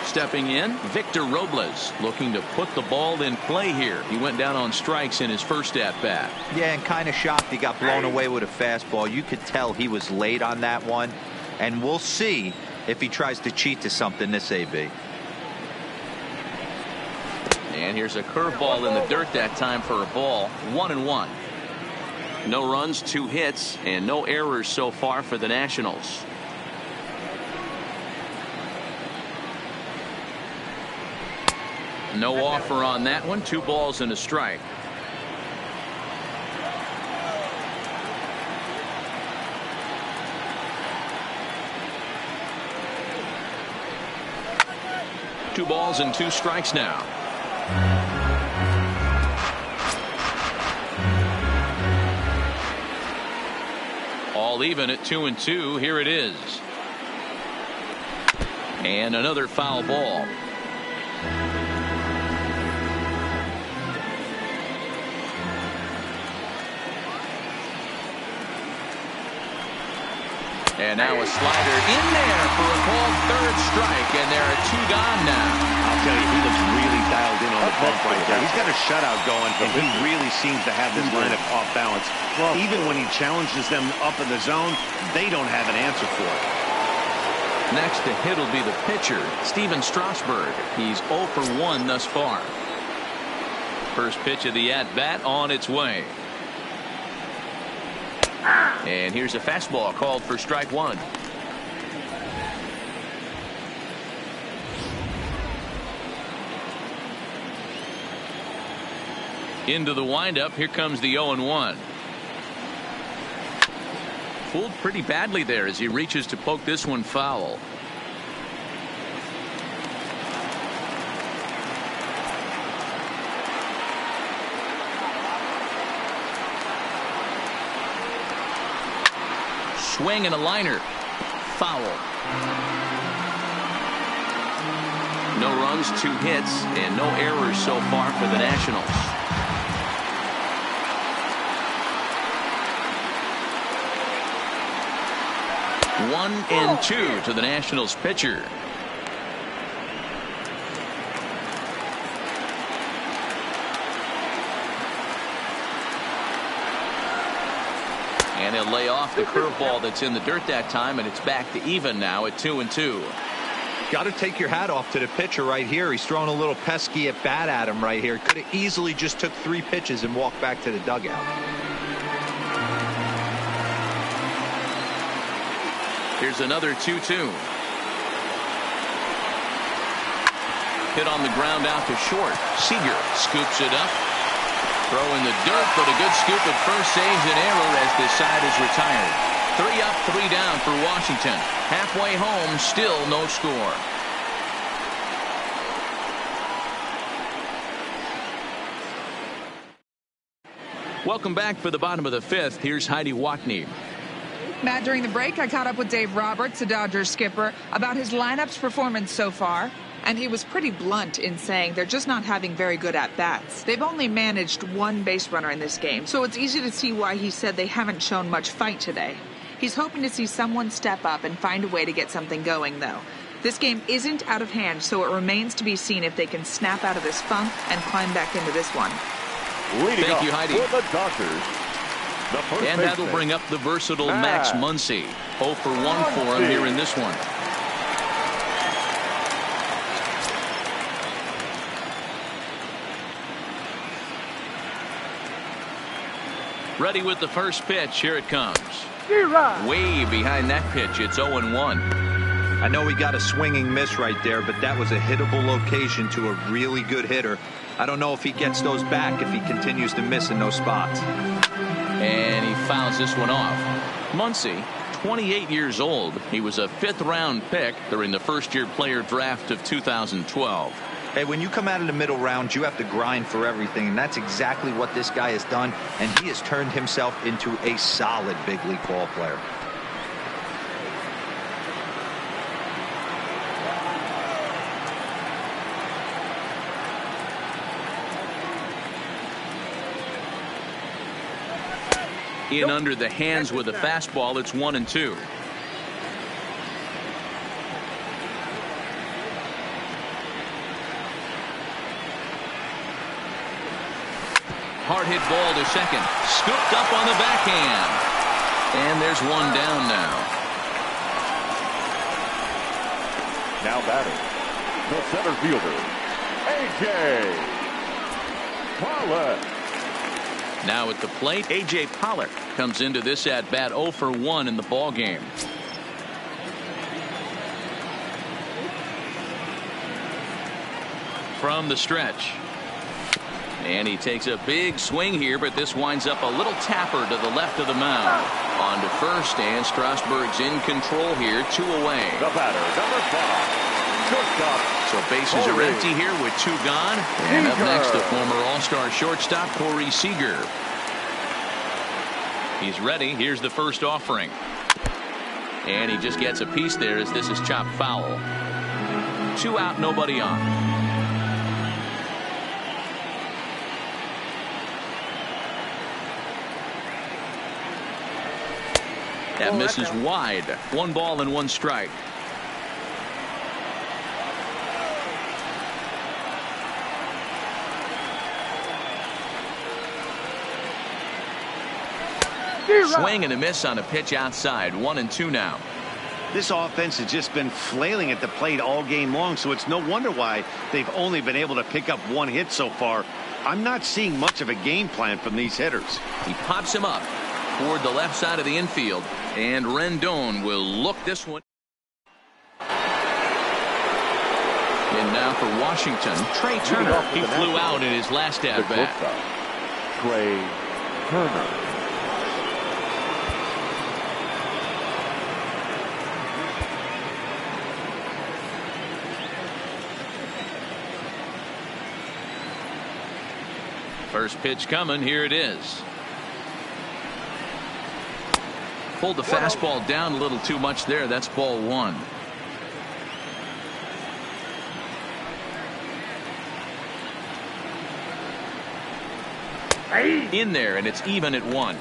Stepping in, Victor Robles, looking to put the ball in play here. He went down on strikes in his first at-bat. Yeah, and kind of shocked he got blown away with a fastball. You could tell he was late on that one. And we'll see if he tries to cheat to something this AB. And here's a curveball in the dirt that time for a ball. 1-1. No runs, 2 hits, and no errors so far for the Nationals. No offer on that one. 2 balls and a strike. Two balls and 2 strikes now. All even at 2-2. Here it is. And another foul ball. And now a slider in there for a called 3rd strike, and there are 2 gone now. I'll tell you, he looks really dialed in on the bump right there. He's got a shutout going, and he really seems to have this lineup off balance. Even when he challenges them up in the zone, they don't have an answer for it. Next to hit will be the pitcher, Steven Strasburg. He's 0 for 1 thus far. First pitch of the at-bat on its way. And here's a fastball called for strike 1. Into the windup. Here comes the 0-1. Fooled pretty badly there as he reaches to poke this one foul. Swing and a liner. Foul. No runs, 2 hits, and no errors so far for the Nationals. One and 2 to the Nationals pitcher. And he'll lay off the curveball that's in the dirt that time, and it's back to even now at 2-2. Got to take your hat off to the pitcher right here. He's throwing a little pesky at bat at him right here. Could have easily just took 3 pitches and walked back to the dugout. Here's another 2-2. Hit on the ground out to short. Seager scoops it up. Throw in the dirt, but a good scoop at first saves an error as this side is retired. 3 up, 3 down for Washington. Halfway home, still no score. Welcome back for the bottom of the 5th. Here's Heidi Watney. Matt, during the break, I caught up with Dave Roberts, the Dodgers skipper, about his lineup's performance so far. And he was pretty blunt in saying they're just not having very good at-bats. They've only managed 1 base runner in this game, so it's easy to see why he said they haven't shown much fight today. He's hoping to see someone step up and find a way to get something going, though. This game isn't out of hand, so it remains to be seen if they can snap out of this funk and climb back into this one. Thank you, Heidi. For the Dodgers, the first And that'll bring up the versatile Max Muncy. 0 for 1 for him here in this one. Ready with the first pitch. Here it comes. Way behind that pitch. It's 0-1. I know he got a swinging miss right there, but that was a hittable location to a really good hitter. I don't know if he gets those back if he continues to miss in those spots. And he fouls this one off. Muncy, 28 years old. He was a 5th-round pick during the first-year player draft of 2012. Hey, when you come out of the middle rounds, you have to grind for everything, and that's exactly what this guy has done, and he has turned himself into a solid big league ball player. In under the hands with a fastball. It's 1-2. Hard hit ball to second. Scooped up on the backhand. And there's one down now. Now batting, the center fielder, A.J. Pollock. Now at the plate, A.J. Pollock comes into this at bat 0 for 1 in the ball game. From the stretch. And he takes a big swing here, but this winds up a little tapper to the left of the mound. On to first, and Strasburg's in control here, 2 away. The batter, number 5, shortstop. So bases are empty here with 2 gone. And up next, the former All-Star shortstop, Corey Seager. He's ready. Here's the first offering. And he just gets a piece there as this is chopped foul. 2 out, nobody on. That misses wide. 1 ball and 1 strike. Swing and a miss on a pitch outside. 1-2 now. This offense has just been flailing at the plate all game long, so it's no wonder why they've only been able to pick up 1 hit so far. I'm not seeing much of a game plan from these hitters. He pops him up toward the left side of the infield, and Rendon will look this one. And now for Washington, Trey Turner. He flew out in his last at bat. Trey Turner. First pitch coming. Here it is. Pulled the fastball down a little too much there. That's ball 1. In there, and it's even at 1.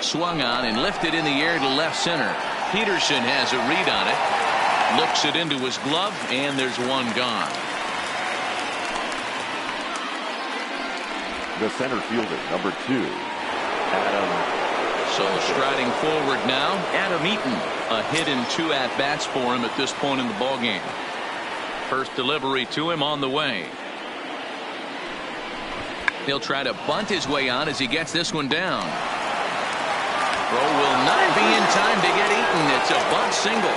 Swung on and lifted in the air to left center. Peterson has a read on it. Looks it into his glove, and there's 1 gone. The center fielder, number 2, Adam. So striding forward now, Adam Eaton. A hit in 2 at-bats for him at this point in the ballgame. First delivery to him on the way. He'll try to bunt his way on as he gets this one down. Throw will not be in time to get Eaton. It's a bunt single.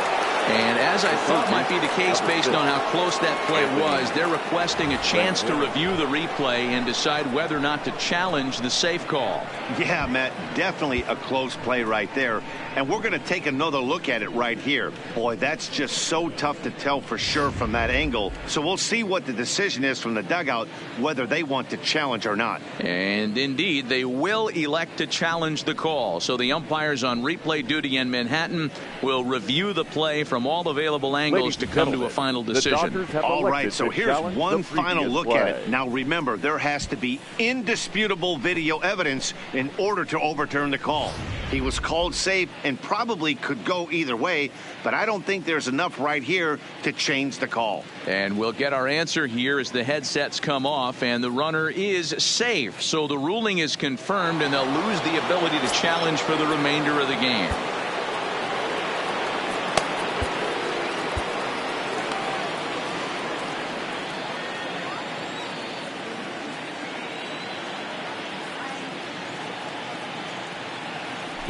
And as I thought might be the case based on how close that play was, they're requesting a chance to review the replay and decide whether or not to challenge the safe call. Yeah, Matt, definitely a close play right there. And we're going to take another look at it right here. Boy, that's just so tough to tell for sure from that angle. So we'll see what the decision is from the dugout, whether they want to challenge or not. And indeed, they will elect to challenge the call. So the umpires on replay duty in Manhattan will review the play from all available angles to come to a final decision. All right, so here's one final look at it. Now remember, there has to be indisputable video evidence in order to overturn the call. He was called safe and probably could go either way, but I don't think there's enough right here to change the call. And we'll get our answer here as the headsets come off, and the runner is safe. So the ruling is confirmed, and they'll lose the ability to challenge for the remainder of the game.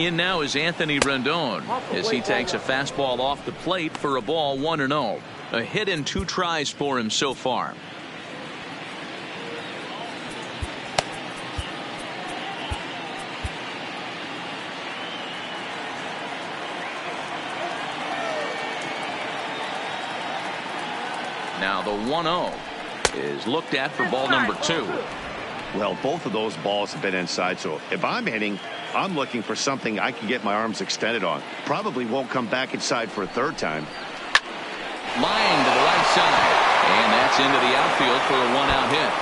In now is Anthony Rendon as he takes a fastball off the plate for a ball 1-0. A hit in 2 tries for him so far. Now the 1-0 is looked at for ball number 2. Well, both of those balls have been inside, so if I'm hitting, I'm looking for something I can get my arms extended on. Probably won't come back inside for a 3rd time. Line to the right side, and that's into the outfield for a 1-out hit.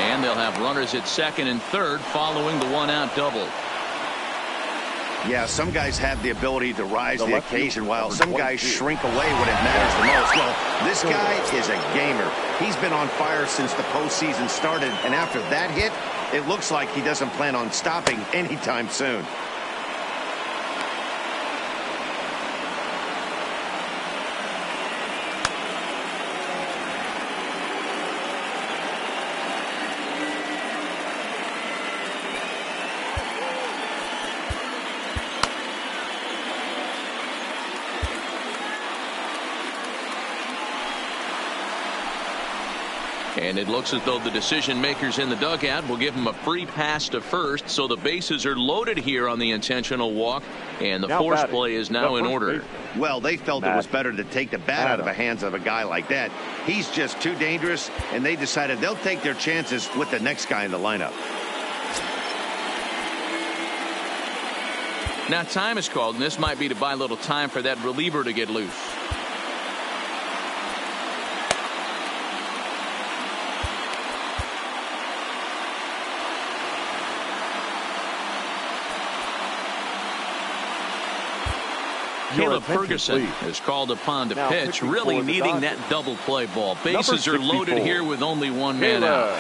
And they'll have runners at 2nd and 3rd following the 1-out double. Yeah, some guys have the ability to rise the occasion while some guys shrink away when it matters the most. Well, this guy is a gamer. He's been on fire since the postseason started, and after that hit, it looks like he doesn't plan on stopping anytime soon. And it looks as though the decision makers in the dugout will give him a free pass to first, so the bases are loaded here on the intentional walk, and the force play is now in order. Well, they felt it was better to take the bat out of the hands of a guy like that. He's just too dangerous, and they decided they'll take their chances with the next guy in the lineup. Now time is called, and this might be to buy a little time for that reliever to get loose. Caleb Ferguson is called upon to pitch, really needing that double play ball. Bases are loaded here with only 1 man out.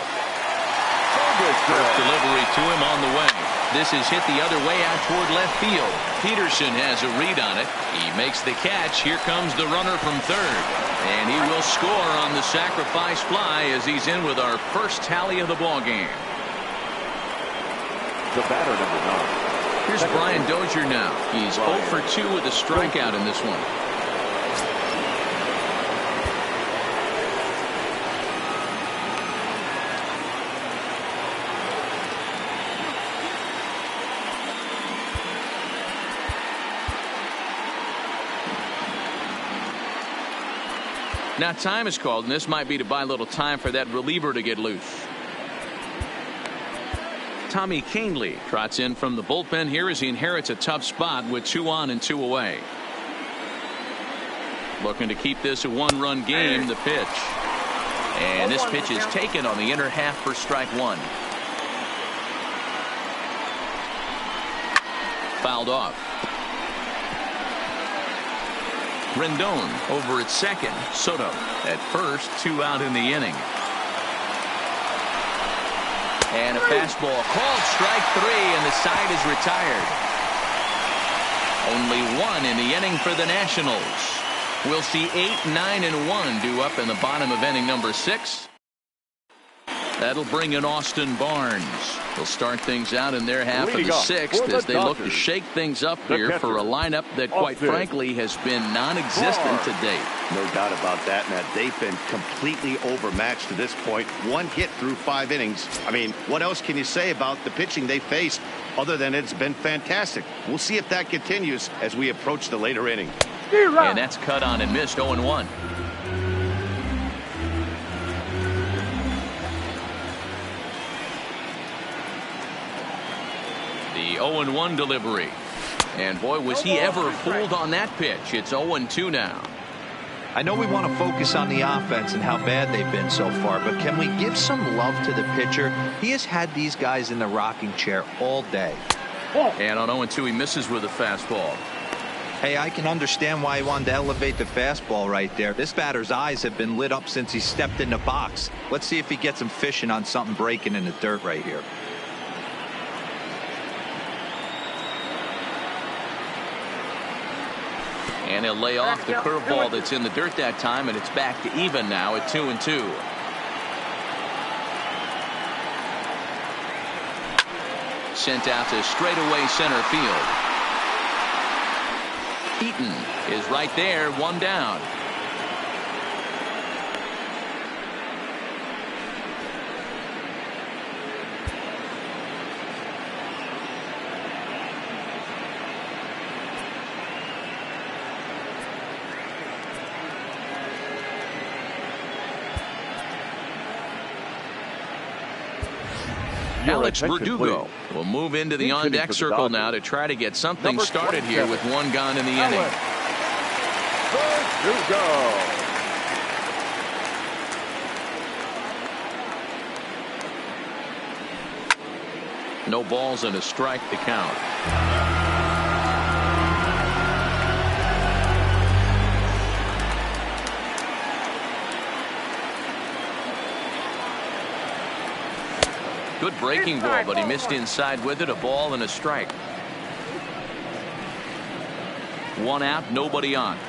First delivery to him on the way. This is hit the other way out toward left field. Peterson has a read on it. He makes the catch. Here comes the runner from 3rd. And he will score on the sacrifice fly as he's in with our first tally of the ball game. The batter, number 9. Here's Brian Dozier now. He's 0 for 2 with a strikeout in this one. Now time is called, and this might be to buy a little time for that reliever to get loose. Tommy Canely trots in from the bullpen here as he inherits a tough spot with 2 on and 2 away. Looking to keep this a 1-run game. The pitch. And this pitch is taken on the inner half for strike 1. Fouled off. Rendon over at 2nd. Soto at 1st. 2 out in the inning. And a fastball called strike 3, and the side is retired. Only 1 in the inning for the Nationals. We'll see 8, 9, and 1 due up in the bottom of inning number 6. That'll bring in Austin Barnes. They'll start things out in their half of the 6th as they look to shake things up here for a lineup that, quite frankly, has been non-existent to date. No doubt about that, Matt. They've been completely overmatched to this point. 1 hit through 5 innings. I mean, what else can you say about the pitching they faced other than it's been fantastic? We'll see if that continues as we approach the later inning. And that's cut on and missed. 0-1. The 0-1 delivery. And boy, was he ever fooled on that pitch. It's 0-2 now. I know we want to focus on the offense and how bad they've been so far, but can we give some love to the pitcher? He has had these guys in the rocking chair all day. And on 0-2, he misses with a fastball. Hey, I can understand why he wanted to elevate the fastball right there. This batter's eyes have been lit up since he stepped in the box. Let's see if he gets him fishing on something breaking in the dirt right here. And he'll lay off the curveball that's in the dirt that time, and it's back to even now at 2-2. Sent out to straightaway center field. Eaton is right there, one down. Alex Verdugo will move into the on-deck circle now to try to get something started here with one gone in the inning. Verdugo. No balls and a strike to count. Good breaking ball, but he missed inside with it. A ball and a strike. One out, nobody on.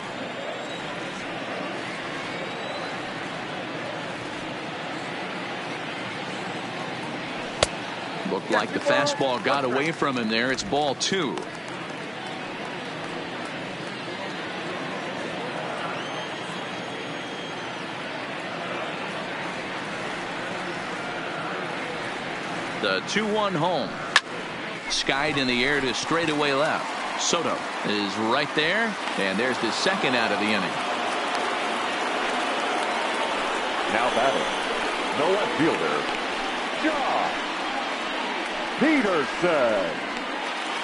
Looked like the fastball got away from him there. It's ball 2. The 2-1 home. Skied in the air to straightaway left. Soto is right there, and there's the second out of the inning. Now batting, no left fielder, Josh Peterson.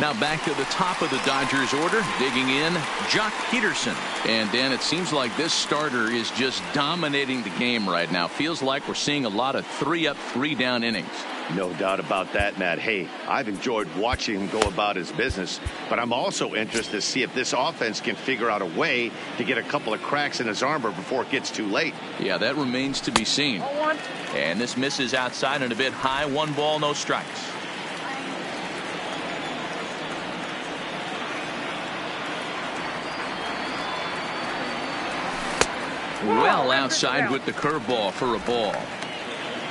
Now back to the top of the Dodgers order, digging in, Jock Peterson. And Dan, it seems like this starter is just dominating the game right now. Feels like we're seeing a lot of 3-up, 3-down innings. No doubt about that, Matt. Hey, I've enjoyed watching him go about his business, but I'm also interested to see if this offense can figure out a way to get a couple of cracks in his armor before it gets too late. Yeah, that remains to be seen. And this misses outside and a bit high. 1 ball, no strikes. Well outside with the curveball for a ball.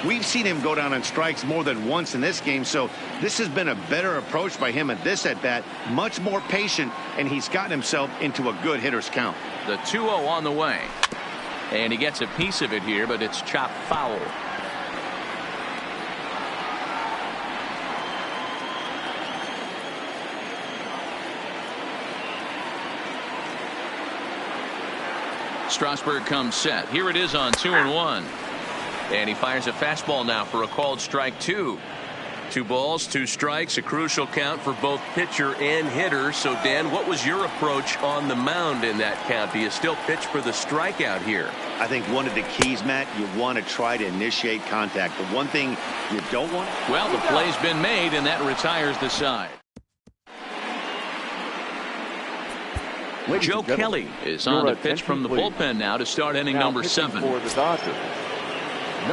We've seen him go down on strikes more than once in this game, so this has been a better approach by him at this at-bat. Much more patient, and he's gotten himself into a good hitter's count. The 2-0 on the way. And he gets a piece of it here, but it's chopped foul. Strasburg comes set. Here it is on 2-1. And he fires a fastball now for a called strike 2. 2 balls, 2 strikes, a crucial count for both pitcher and hitter. So, Dan, what was your approach on the mound in that count? Do you still pitch for the strikeout here? I think one of the keys, Matt, you want to try to initiate contact. The one thing you don't want. Well, the play's been made, and that retires the side. Joe Kelly is on the pitch from the bullpen now to start inning number 7. For the Dodgers.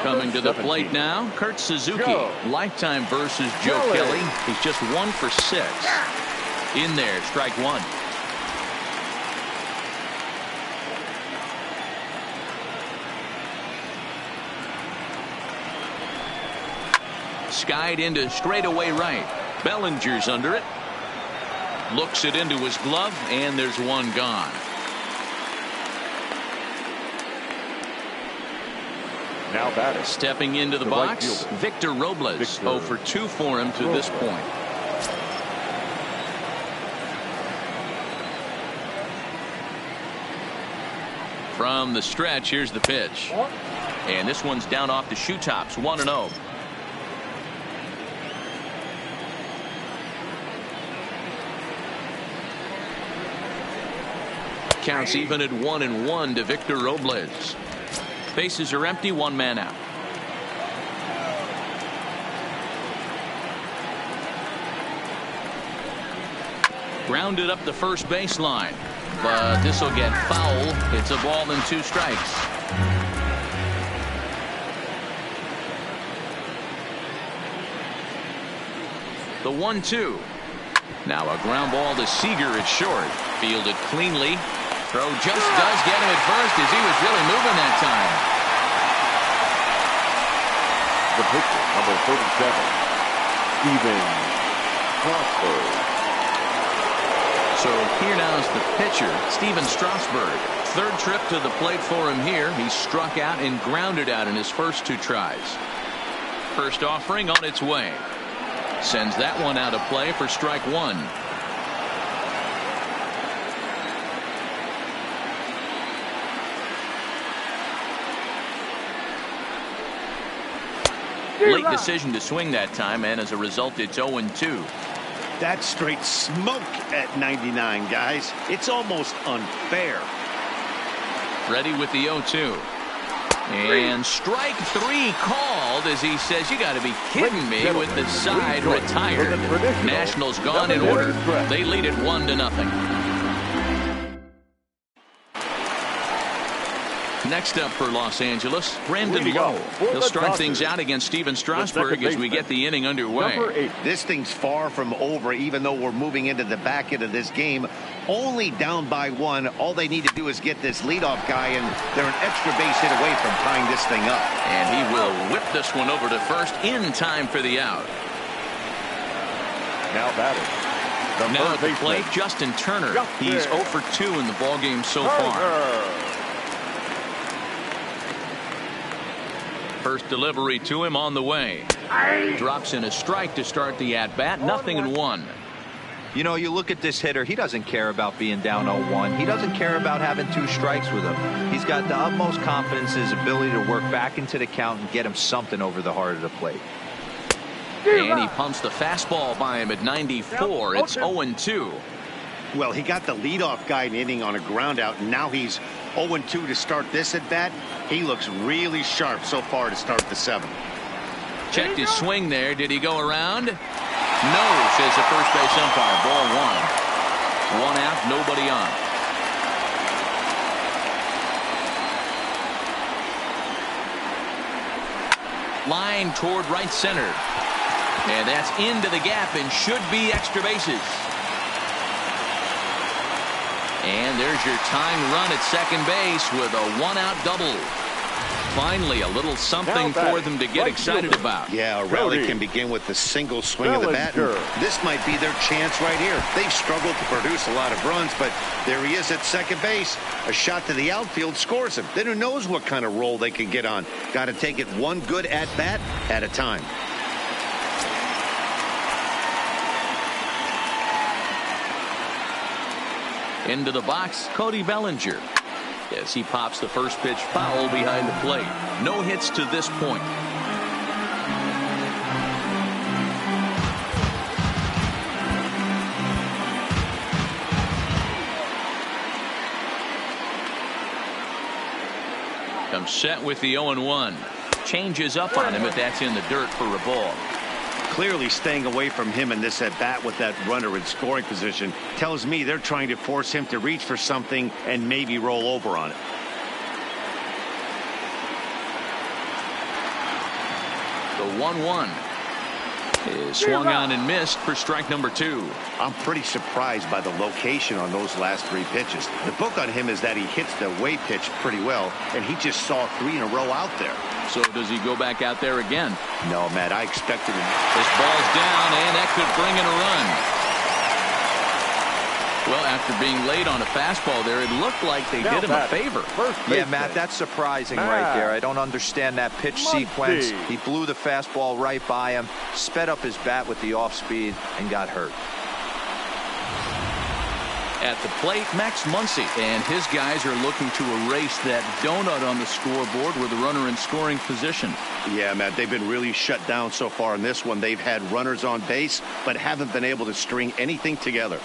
Coming to the plate now, Kurt Suzuki. Lifetime versus Joe Kelly. He's just 1 for 6. In there, strike 1. Skied into straightaway right. Bellinger's under it. Looks it into his glove, and there's 1 gone. Now batting. Stepping into the box, right Victor Robles. 0 for 2 for him to this point. From the stretch, here's the pitch. And this one's down off the shoe tops, 1-0. Counts even at 1-1 to Victor Robles. Bases are empty, 1 man out. Grounded up the first baseline, but this will get foul. It's a ball and 2 strikes. The 1-2. Now a ground ball to Seager at short. Fielded cleanly. Throw just does get him at first as he was really moving that time. The pitcher, number 37, Steven Strasburg. So here now is the pitcher, Steven Strasburg. Third trip to the plate for him here. He struck out and grounded out in his first 2 tries. First offering on its way. Sends that one out of play for strike 1. Late decision to swing that time, and as a result, it's 0-2. That's straight smoke at 99, guys. It's almost unfair. Ready with the 0-2. And strike 3 called as he says, you got to be kidding me, with the side retired. Nationals gone in order. They lead it 1-0. Next up for Los Angeles, Brandon Lowe. He'll start things out against Steven Strasburg as we get the inning underway. This thing's far from over, even though we're moving into the back end of this game. Only down by 1. All they need to do is get this leadoff guy, and they're an extra base hit away from tying this thing up. And he will whip this one over to first in time for the out. Now batting. Now at the plate, Justin Turner. He's 0 for 2 in the ballgame so far. First delivery to him on the way. Drops in a strike to start the at-bat. 0-1. You know, you look at this hitter, he doesn't care about being down 0-1. He doesn't care about having 2 strikes with him. He's got the utmost confidence in his ability to work back into the count and get him something over the heart of the plate. And he pumps the fastball by him at 94. It's 0-2. Well, he got the leadoff guy in inning on a ground out, and now he's 0-2 to start this at bat. He looks really sharp so far to start the 7th. Checked his swing there. Did he go around? No, says the first base umpire. Ball 1. 1 out, nobody on. Line toward right center. And that's into the gap and should be extra bases. And there's your tying run at second base with a 1-out double. Finally, a little something for them to get excited about. Yeah, a rally can begin with the single swing of the bat. This might be their chance right here. They've struggled to produce a lot of runs, but there he is at second base. A shot to the outfield scores him. Then who knows what kind of roll they can get on. Got to take it one good at-bat at a time. Into the box, Cody Bellinger. As he pops the first pitch foul behind the plate. No hits to this point. Comes set with the 0-1. Changes up on him, but that's in the dirt for a ball. Clearly staying away from him in this at-bat with that runner in scoring position tells me they're trying to force him to reach for something and maybe roll over on it. The 1-1 is swung on and missed for strike number 2. I'm pretty surprised by the location on those last 3 pitches. The book on him is that he hits the away pitch pretty well, and he just saw 3 in a row out there. So does he go back out there again? No, Matt, I expected him. This ball's down, and that could bring in a run. Well, after being late on a fastball there, it looked like they did him a favor. Yeah, Matt, that's surprising right there. I don't understand that pitch sequence. He blew the fastball right by him, sped up his bat with the off speed, and got hurt. At the plate, Max Muncy, and his guys are looking to erase that donut on the scoreboard with a runner in scoring position. Yeah, Matt, they've been really shut down so far in this one. They've had runners on base, but haven't been able to string anything together.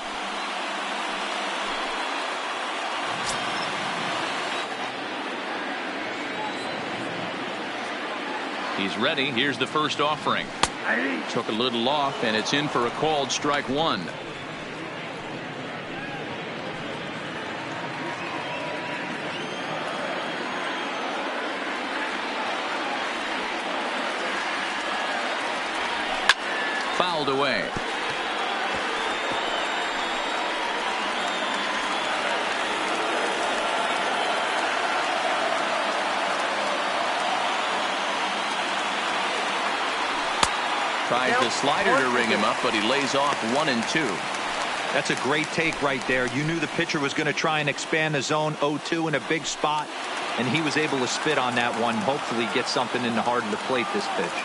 He's ready. Here's the first offering. Took a little off, and it's in for a called strike 1. Fouled away. Tries the slider to ring him up, but he lays off 1-2. That's a great take right there. You knew the pitcher was going to try and expand the zone 0-2 in a big spot, and he was able to spit on that one. Hopefully get something in the heart of the plate this pitch.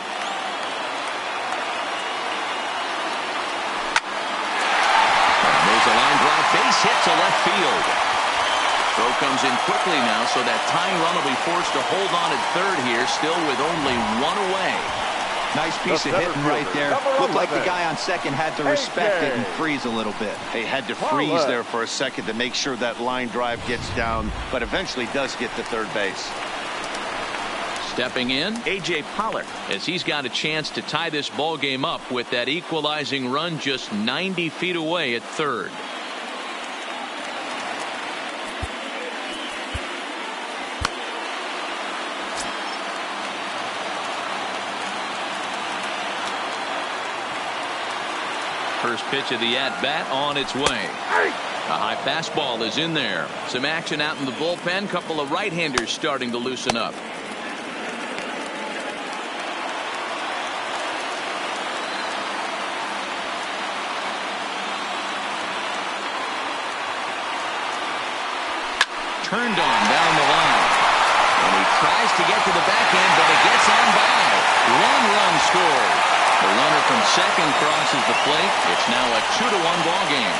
There's a line drive base hit to left field. Throw comes in quickly now, so that tying run will be forced to hold on at third here, still with only one away. Nice piece of hitting right there. Looked like the guy on second had to respect it and freeze a little bit. They had to freeze there for a second to make sure that line drive gets down, but eventually does get to third base. Stepping in, A.J. Pollock, as he's got a chance to tie this ball game up with that equalizing run just 90 feet away at third. First pitch of the at-bat on its way. A high fastball is in there. Some action out in the bullpen. Couple of right-handers starting to loosen up. Turned on down the line. And he tries to get to the backhand, but it gets on by. One run scored. The runner from second crosses the plate. It's now a 2-1 ball game.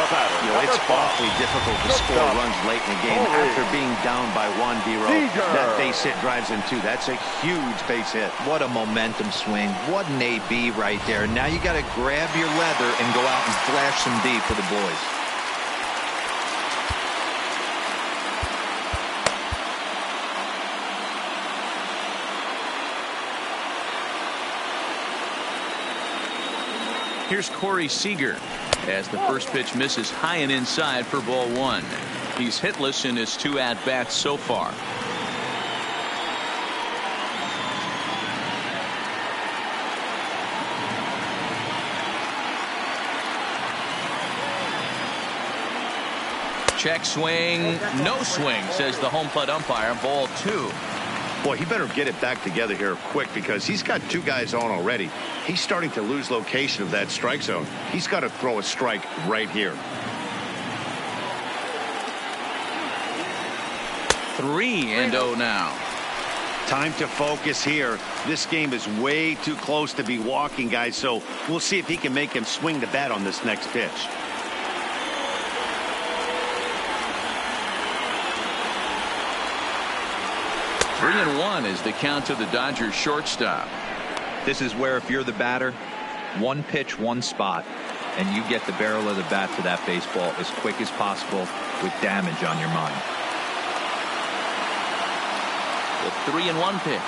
You know, it's awfully difficult to score runs late in the game after being down by 1-0. That base hit drives in two. That's a huge base hit. What a momentum swing. What an AB right there. Now you got to grab your leather and go out and flash some D for the boys. Here's Corey Seager as the first pitch misses high and inside for ball one. He's hitless in his two at-bats so far. Check swing, no swing, says the home plate umpire. Ball two. Boy, he better get it back together here quick because he's got two guys on already. He's starting to lose location of that strike zone. He's got to throw a strike right here. 3-0 now. Time to focus here. This game is way too close to be walking, guys, so we'll see if he can make him swing the bat on this next pitch. Three and one is the count to the Dodgers shortstop. This is where if you're the batter, one pitch, one spot, and you get the barrel of the bat to that baseball as quick as possible with damage on your mind. The 3-1 pitch.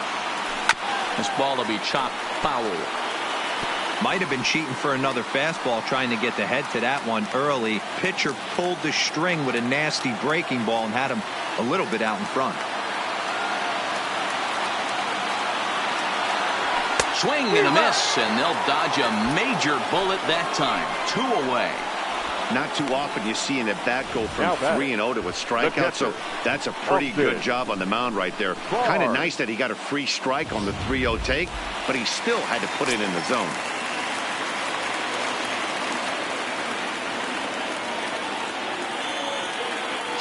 This ball will be chopped foul. Might have been cheating for another fastball trying to get the head to that one early. Pitcher pulled the string with a nasty breaking ball and had him a little bit out in front. Swing and a miss, and they'll dodge a major bullet that time. 2 away. Not too often you see an at-bat go from 3-0 to a strikeout, so that's a pretty good job on the mound right there. Kind of nice that he got a free strike on the 3-0 take, but he still had to put it in the zone.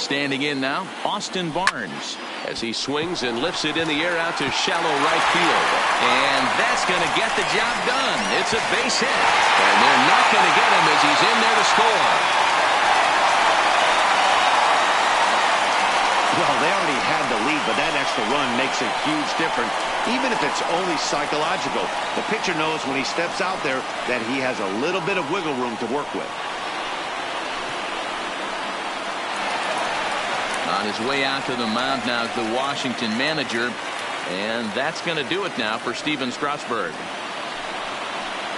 Standing in now, Austin Barnes, as he swings and lifts it in the air out to shallow right field. And that's going to get the job done. It's a base hit. And they're not going to get him as he's in there to score. Well, they already had the lead, but that extra run makes a huge difference, even if it's only psychological. The pitcher knows when he steps out there that he has a little bit of wiggle room to work with. On his way out to the mound now is the Washington manager, and that's going to do it now for Steven Strasburg.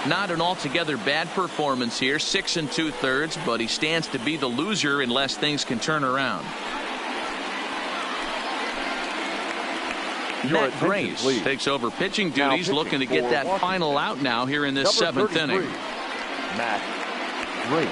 Not an altogether bad performance here, 6 2/3, but he stands to be the loser unless things can turn around. Matt Grace takes over pitching duties, looking to get that final out now here in this 7th inning. Matt Grace.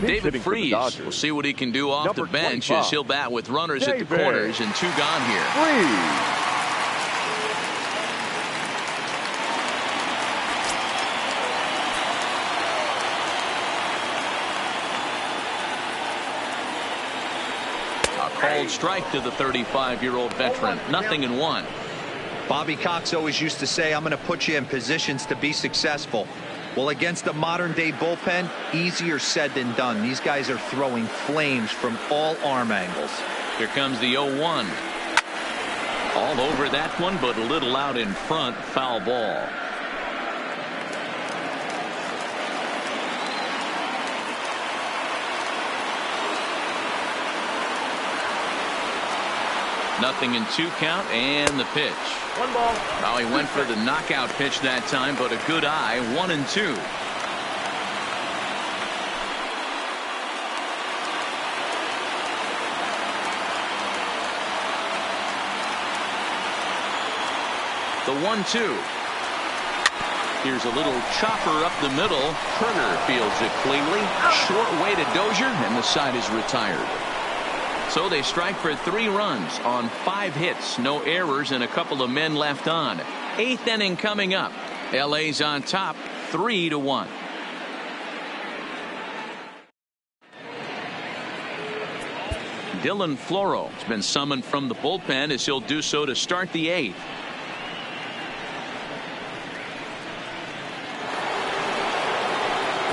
David hitting for the Freese Dodgers. will see what he can do off Number the bench 25. as he'll bat with runners at the David corners and 2 gone here. Freese. Called strike to the 35-year-old veteran. 0-1. Bobby Cox always used to say, I'm going to put you in positions to be successful. Well, against a modern-day bullpen, easier said than done. These guys are throwing flames from all arm angles. Here comes the 0-1. All over that one, but a little out in front. Foul ball. Nothing in 2 count, and the pitch. 1 ball. Well, he went for the knockout pitch that time, but a good eye. 1-2. The 1-2. Here's a little chopper up the middle. Turner fields it cleanly. Short way to Dozier, and the side is retired. So they strike for 3 runs on 5 hits, no errors, and a couple of men left on. 8th inning coming up. LA's on top, 3-1. Dylan Floro has been summoned from the bullpen as he'll do so to start the 8th.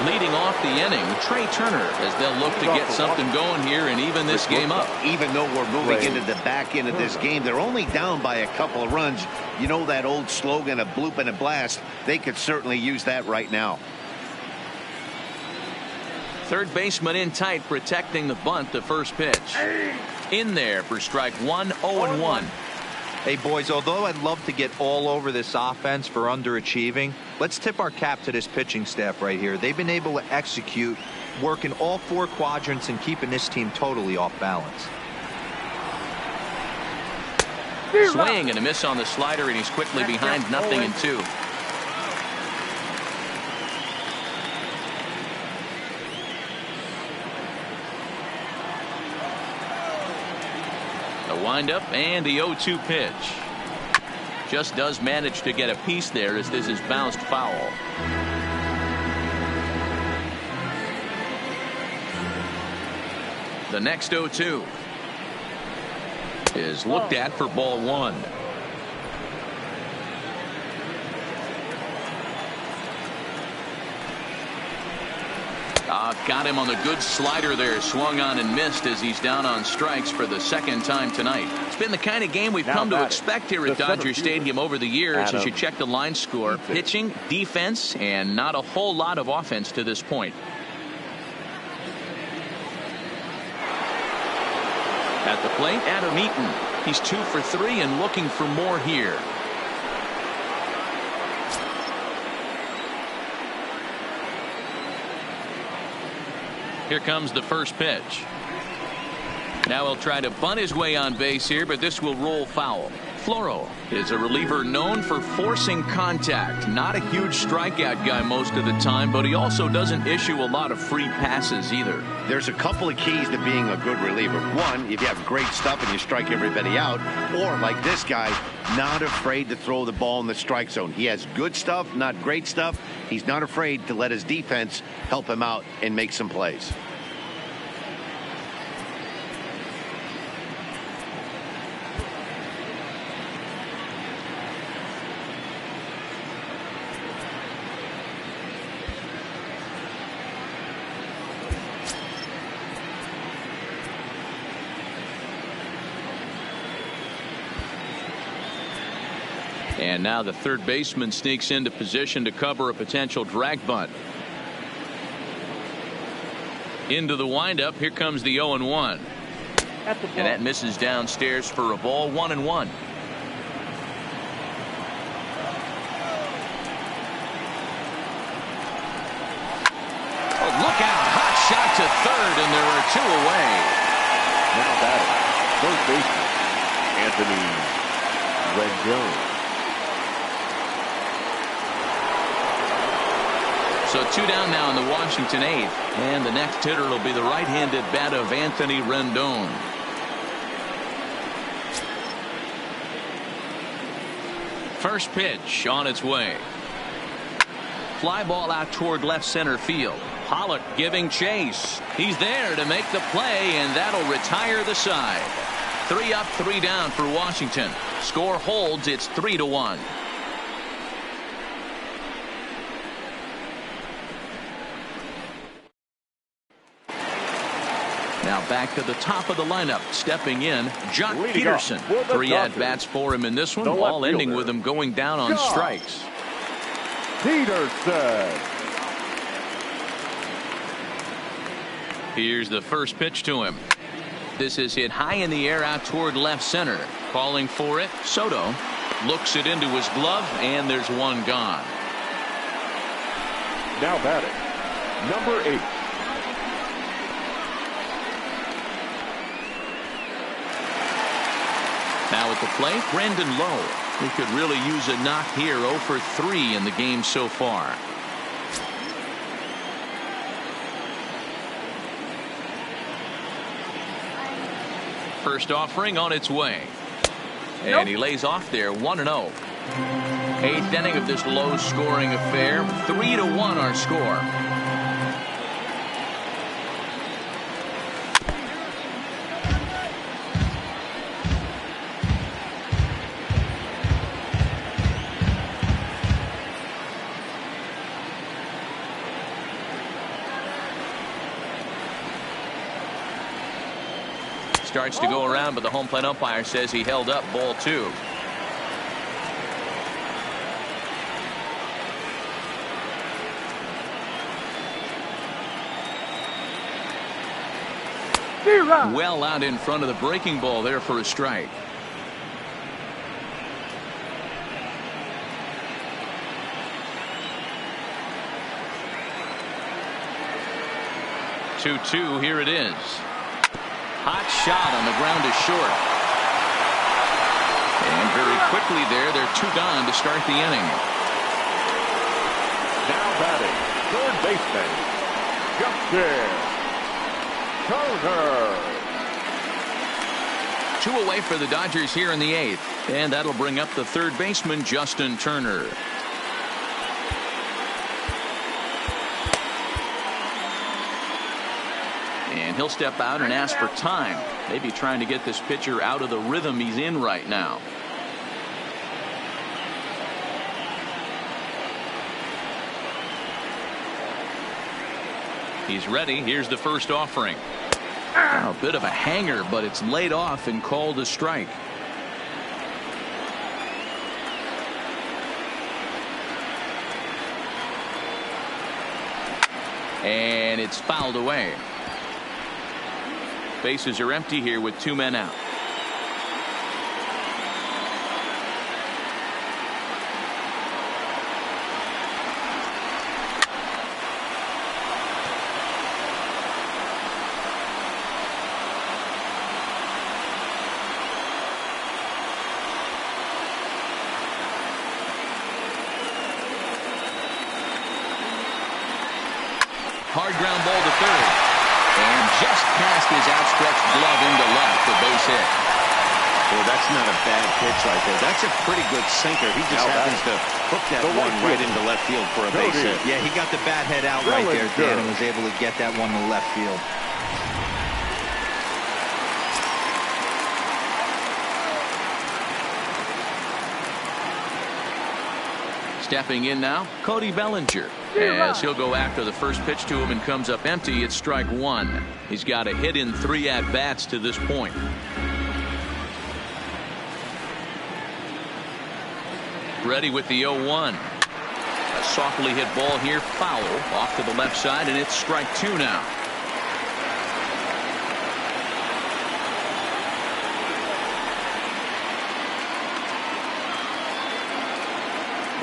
Leading off the inning, Trey Turner, as they'll look to get something going here and even this game up. Even though we're moving into the back end of this game, they're only down by a couple of runs. You know that old slogan, a bloop and a blast. They could certainly use that right now. Third baseman in tight, protecting the bunt. The first pitch in there for strike 1. 0-1. Hey, boys, although I'd love to get all over this offense for underachieving, let's tip our cap to this pitching staff right here. They've been able to execute, working all 4 quadrants and keeping this team totally off balance. Swing and a miss on the slider, and he's quickly behind. 0-2. The windup and the 0-2 pitch. Just does manage to get a piece there as this is bounced foul. The next 0-2 is looked at for ball 1. Got him on the good slider there. Swung on and missed as he's down on strikes for the 2nd time tonight. It's been the kind of game we've come to expect here at Dodger Stadium over the years as you check the line score. Pitching, defense, and not a whole lot of offense to this point. At the plate, Adam Eaton. He's 2 for 3 and looking for more here. Here comes the first pitch. Now he'll try to bunt his way on base here, but this will roll foul. Floro is a reliever known for forcing contact. Not a huge strikeout guy most of the time, but he also doesn't issue a lot of free passes either. There's a couple of keys to being a good reliever. One, if you have great stuff and you strike everybody out, or like this guy, not afraid to throw the ball in the strike zone. He has good stuff, not great stuff. He's not afraid to let his defense help him out and make some plays. And now the third baseman sneaks into position to cover a potential drag bunt. Into the windup. Here comes the 0-1. And that misses downstairs for a ball. 1-1. Oh, look out. Hot shot to third, and there are 2 away. Now batting, third baseman, Anthony Rendon. So 2 down now in the Washington 8th. And the next hitter will be the right-handed bat of Anthony Rendon. First pitch on its way. Fly ball out toward left center field. Pollock giving chase. He's there to make the play, and that'll retire the side. 3 up, 3 down for Washington. Score holds. It's 3-1. Now back to the top of the lineup. Stepping in, Jock Peterson. 3 at-bats for him in this one, all ending with him going down on strikes. Peterson. Here's the first pitch to him. This is hit high in the air out toward left center. Calling for it, Soto looks it into his glove, and there's one gone. Now batting, number 8. Now at the plate, Brandon Lowe. He could really use a knock here. 0 for 3 in the game so far. First offering on its way. And he lays off there, 1-0. 8th inning of this low-scoring affair. 3-1 our score. Starts to go around, but the home plate umpire says he held up. Ball 2. Well out in front of the breaking ball there for a strike. Two-two. Here it is. Hot shot on the ground is short. And very quickly they're 2 gone to start the inning. Now batting, third baseman, Justin Turner. 2 away for the Dodgers here in the 8th. And that'll bring up the third baseman, Justin Turner. And he'll step out and ask for time. Maybe trying to get this pitcher out of the rhythm he's in right now. He's ready. Here's the first offering. A bit of a hanger, but it's laid off and called a strike. And it's fouled away. Bases are empty here with 2 men out. Hard ground ball to third. And just past his outstretched glove into left, the base hit. Well, that's not a bad pitch right there. That's a pretty good sinker. He just happens to hook that one right into left field for a base hit. Yeah, he got the bat head out right there, Dan, and was able to get that one to left field. Stepping in now, Cody Bellinger. As he'll go after the first pitch to him and comes up empty, it's strike 1. He's got a hit in 3 at-bats to this point. Ready with the 0-1. A softly hit ball here, foul, off to the left side, and it's strike 2 now.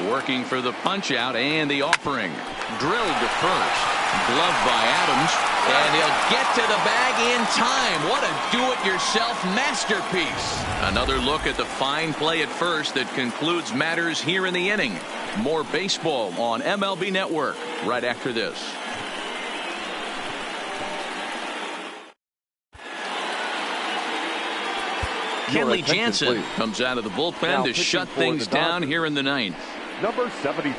Working for the punch out and the offering. Drilled to first. Gloved by Adams. And he'll get to the bag in time. What a do-it-yourself masterpiece. Another look at the fine play at first that concludes matters here in the inning. More baseball on MLB Network right after this. Kenley Jansen comes out of the bullpen to shut things down here in the ninth. Number 74,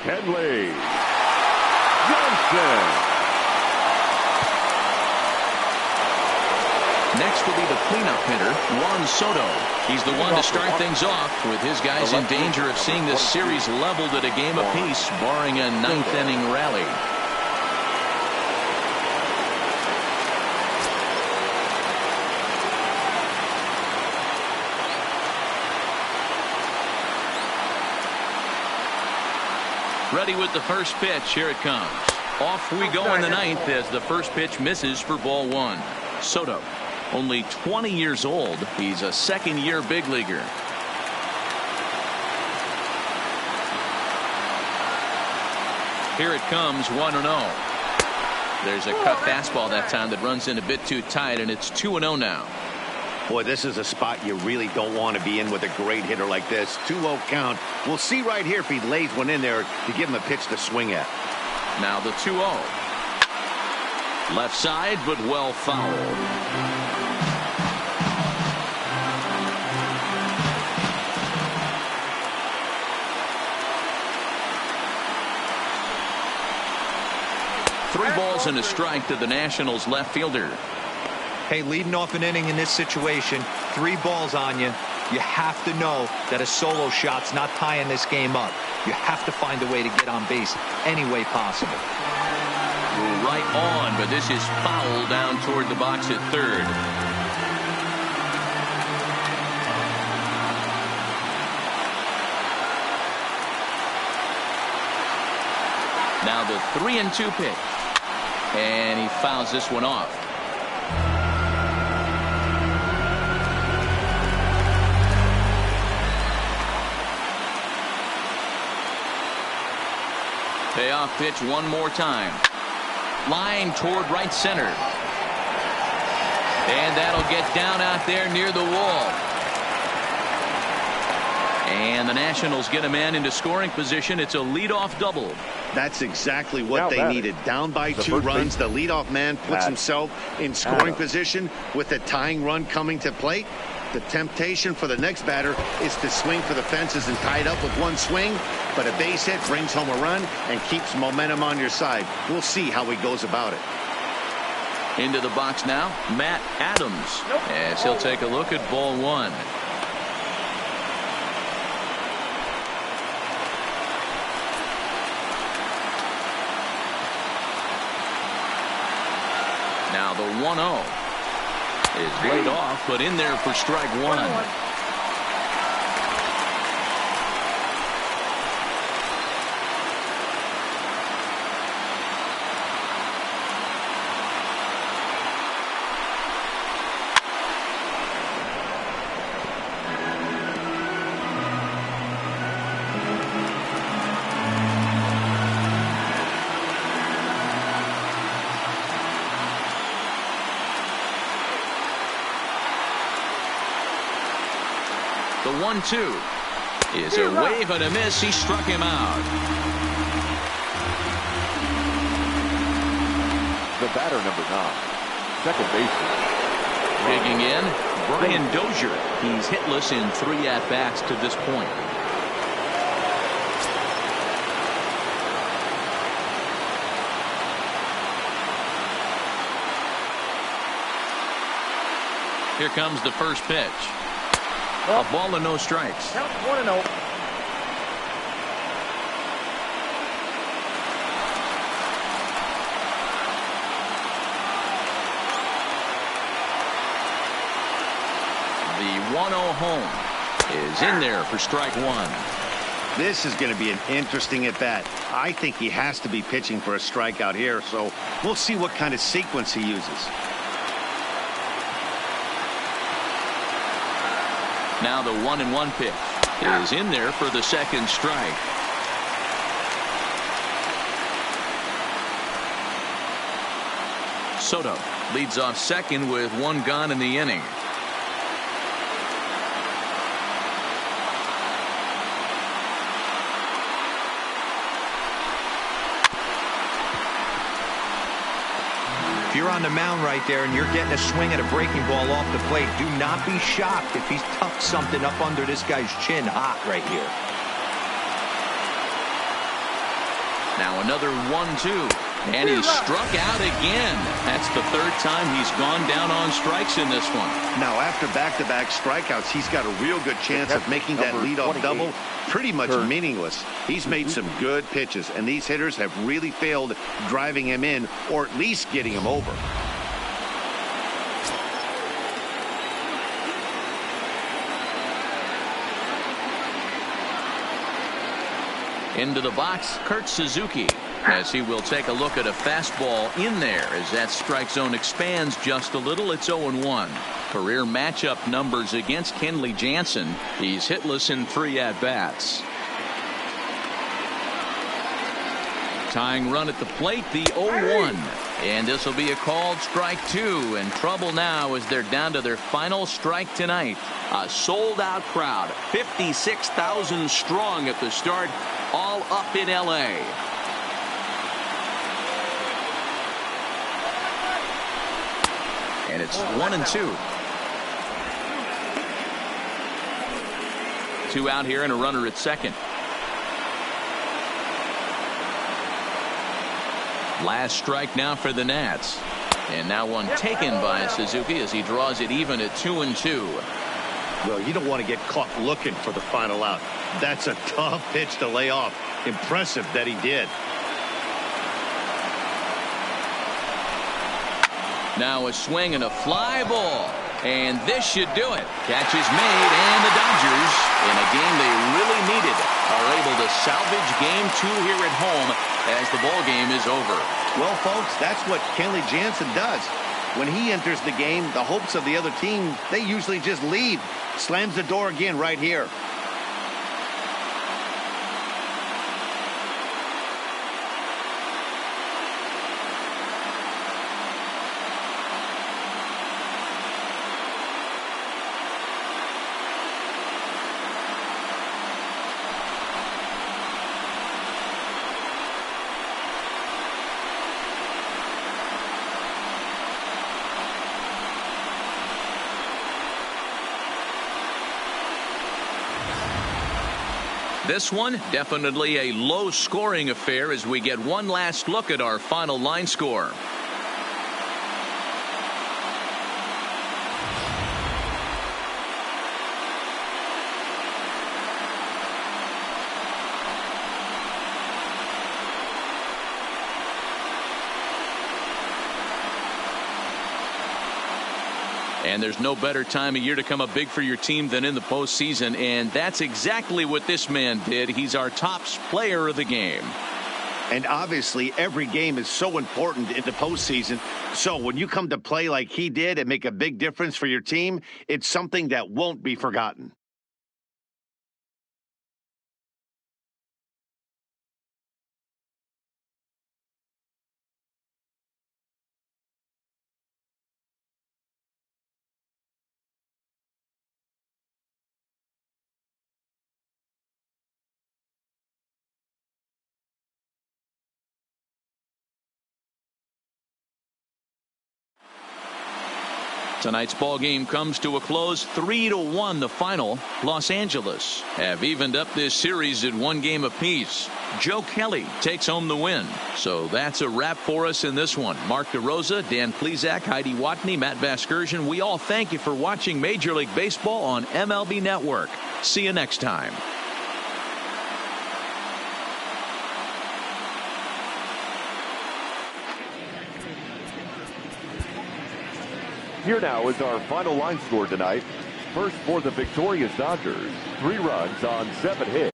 Kenley Jansen. Next will be the cleanup hitter, Juan Soto. He's the one to start things off with his guys in danger of seeing this series leveled at a game apiece, barring a ninth-inning rally. Ready with the first pitch. Here it comes. Off we go in the ninth as the first pitch misses for ball one. Soto, only 20 years old. He's a second-year big leaguer. Here it comes, 1-0. There's a cut fastball that time that runs in a bit too tight, and it's 2-0 now. Boy, this is a spot you really don't want to be in with a great hitter like this. 2-0 count. We'll see right here if he lays one in there to give him a pitch to swing at. Now the 2-0. Left side, but well fouled. Three balls and a strike to the Nationals left fielder. Hey, leading off an inning in this situation, 3 balls on you. You have to know that a solo shot's not tying this game up. You have to find a way to get on base any way possible. Right on, but this is foul down toward the box at third. Now the 3-2 pitch. And he fouls this one off. Payoff pitch one more time. Line toward right center. And that'll get down out there near the wall. And the Nationals get a man into scoring position. It's a leadoff double. That's exactly what they needed. Down by 2 runs, the leadoff man puts himself in scoring position with the tying run coming to plate. The temptation for the next batter is to swing for the fences and tie it up with one swing, but a base hit brings home a run and keeps momentum on your side. We'll see how he goes about it. Into the box now, Matt Adams, as he'll take a look at ball one. Now the 1-0 is laid off, but in there for strike one. The 1-2 is a wave and a miss. He struck him out. The batter, number 9, second baseman. Digging in, Brian Dozier. He's hitless in 3 at-bats to this point. Here comes the first pitch. A ball and no strikes. Count 1-0. The 1-0 home is in there for strike one. This is going to be an interesting at bat. I think he has to be pitching for a strikeout here, so we'll see what kind of sequence he uses. Now the 1-1 pitch. is in there for the second strike. Soto leads off second with one gone in the inning. If you're on the mound right there and you're getting a swing at a breaking ball off the plate, do not be shocked if he's tucked something up under this guy's chin hot right here. Now another 1-2. And he struck out again. That's the third time he's gone down on strikes in this one. Now, after back-to-back strikeouts, he's got a real good chance of making that leadoff double pretty much meaningless. He's made some good pitches, and these hitters have really failed driving him in or at least getting him over. Into the box, Kurt Suzuki, as he will take a look at a fastball in there as that strike zone expands just a little. It's 0-1. Career matchup numbers against Kenley Jansen. He's hitless in 3 at-bats. Tying run at the plate, the 0-1. And this will be a called strike 2. And trouble now as they're down to their final strike tonight. A sold-out crowd, 56,000 strong at the start, all up in L.A. And it's 1-2. 2 out here and a runner at second. Last strike now for the Nats. And now one taken by Suzuki as he draws it even at 2-2. Well, you don't want to get caught looking for the final out. That's a tough pitch to lay off. Impressive that he did. Now a swing and a fly ball. And this should do it. Catch is made, and the Dodgers, in a game they really needed, are able to salvage game 2 here at home as the ball game is over. Well, folks, that's what Kenley Jansen does. When he enters the game, the hopes of the other team, they usually just leave. Slams the door again right here. This one, definitely a low-scoring affair as we get one last look at our final line score. And there's no better time of year to come up big for your team than in the postseason, and that's exactly what this man did. He's our top player of the game. And obviously, every game is so important in the postseason. So when you come to play like he did and make a big difference for your team, it's something that won't be forgotten. Tonight's ball game comes to a close, 3-1 the final. Los Angeles have evened up this series at 1 game apiece. Joe Kelly takes home the win. So that's a wrap for us in this one. Mark DeRosa, Dan Plesac, Heidi Watney, Matt Vasgersian. We all thank you for watching Major League Baseball on MLB Network. See you next time. Here now is our final line score tonight. First for the victorious Dodgers, 3 runs on 7 hits.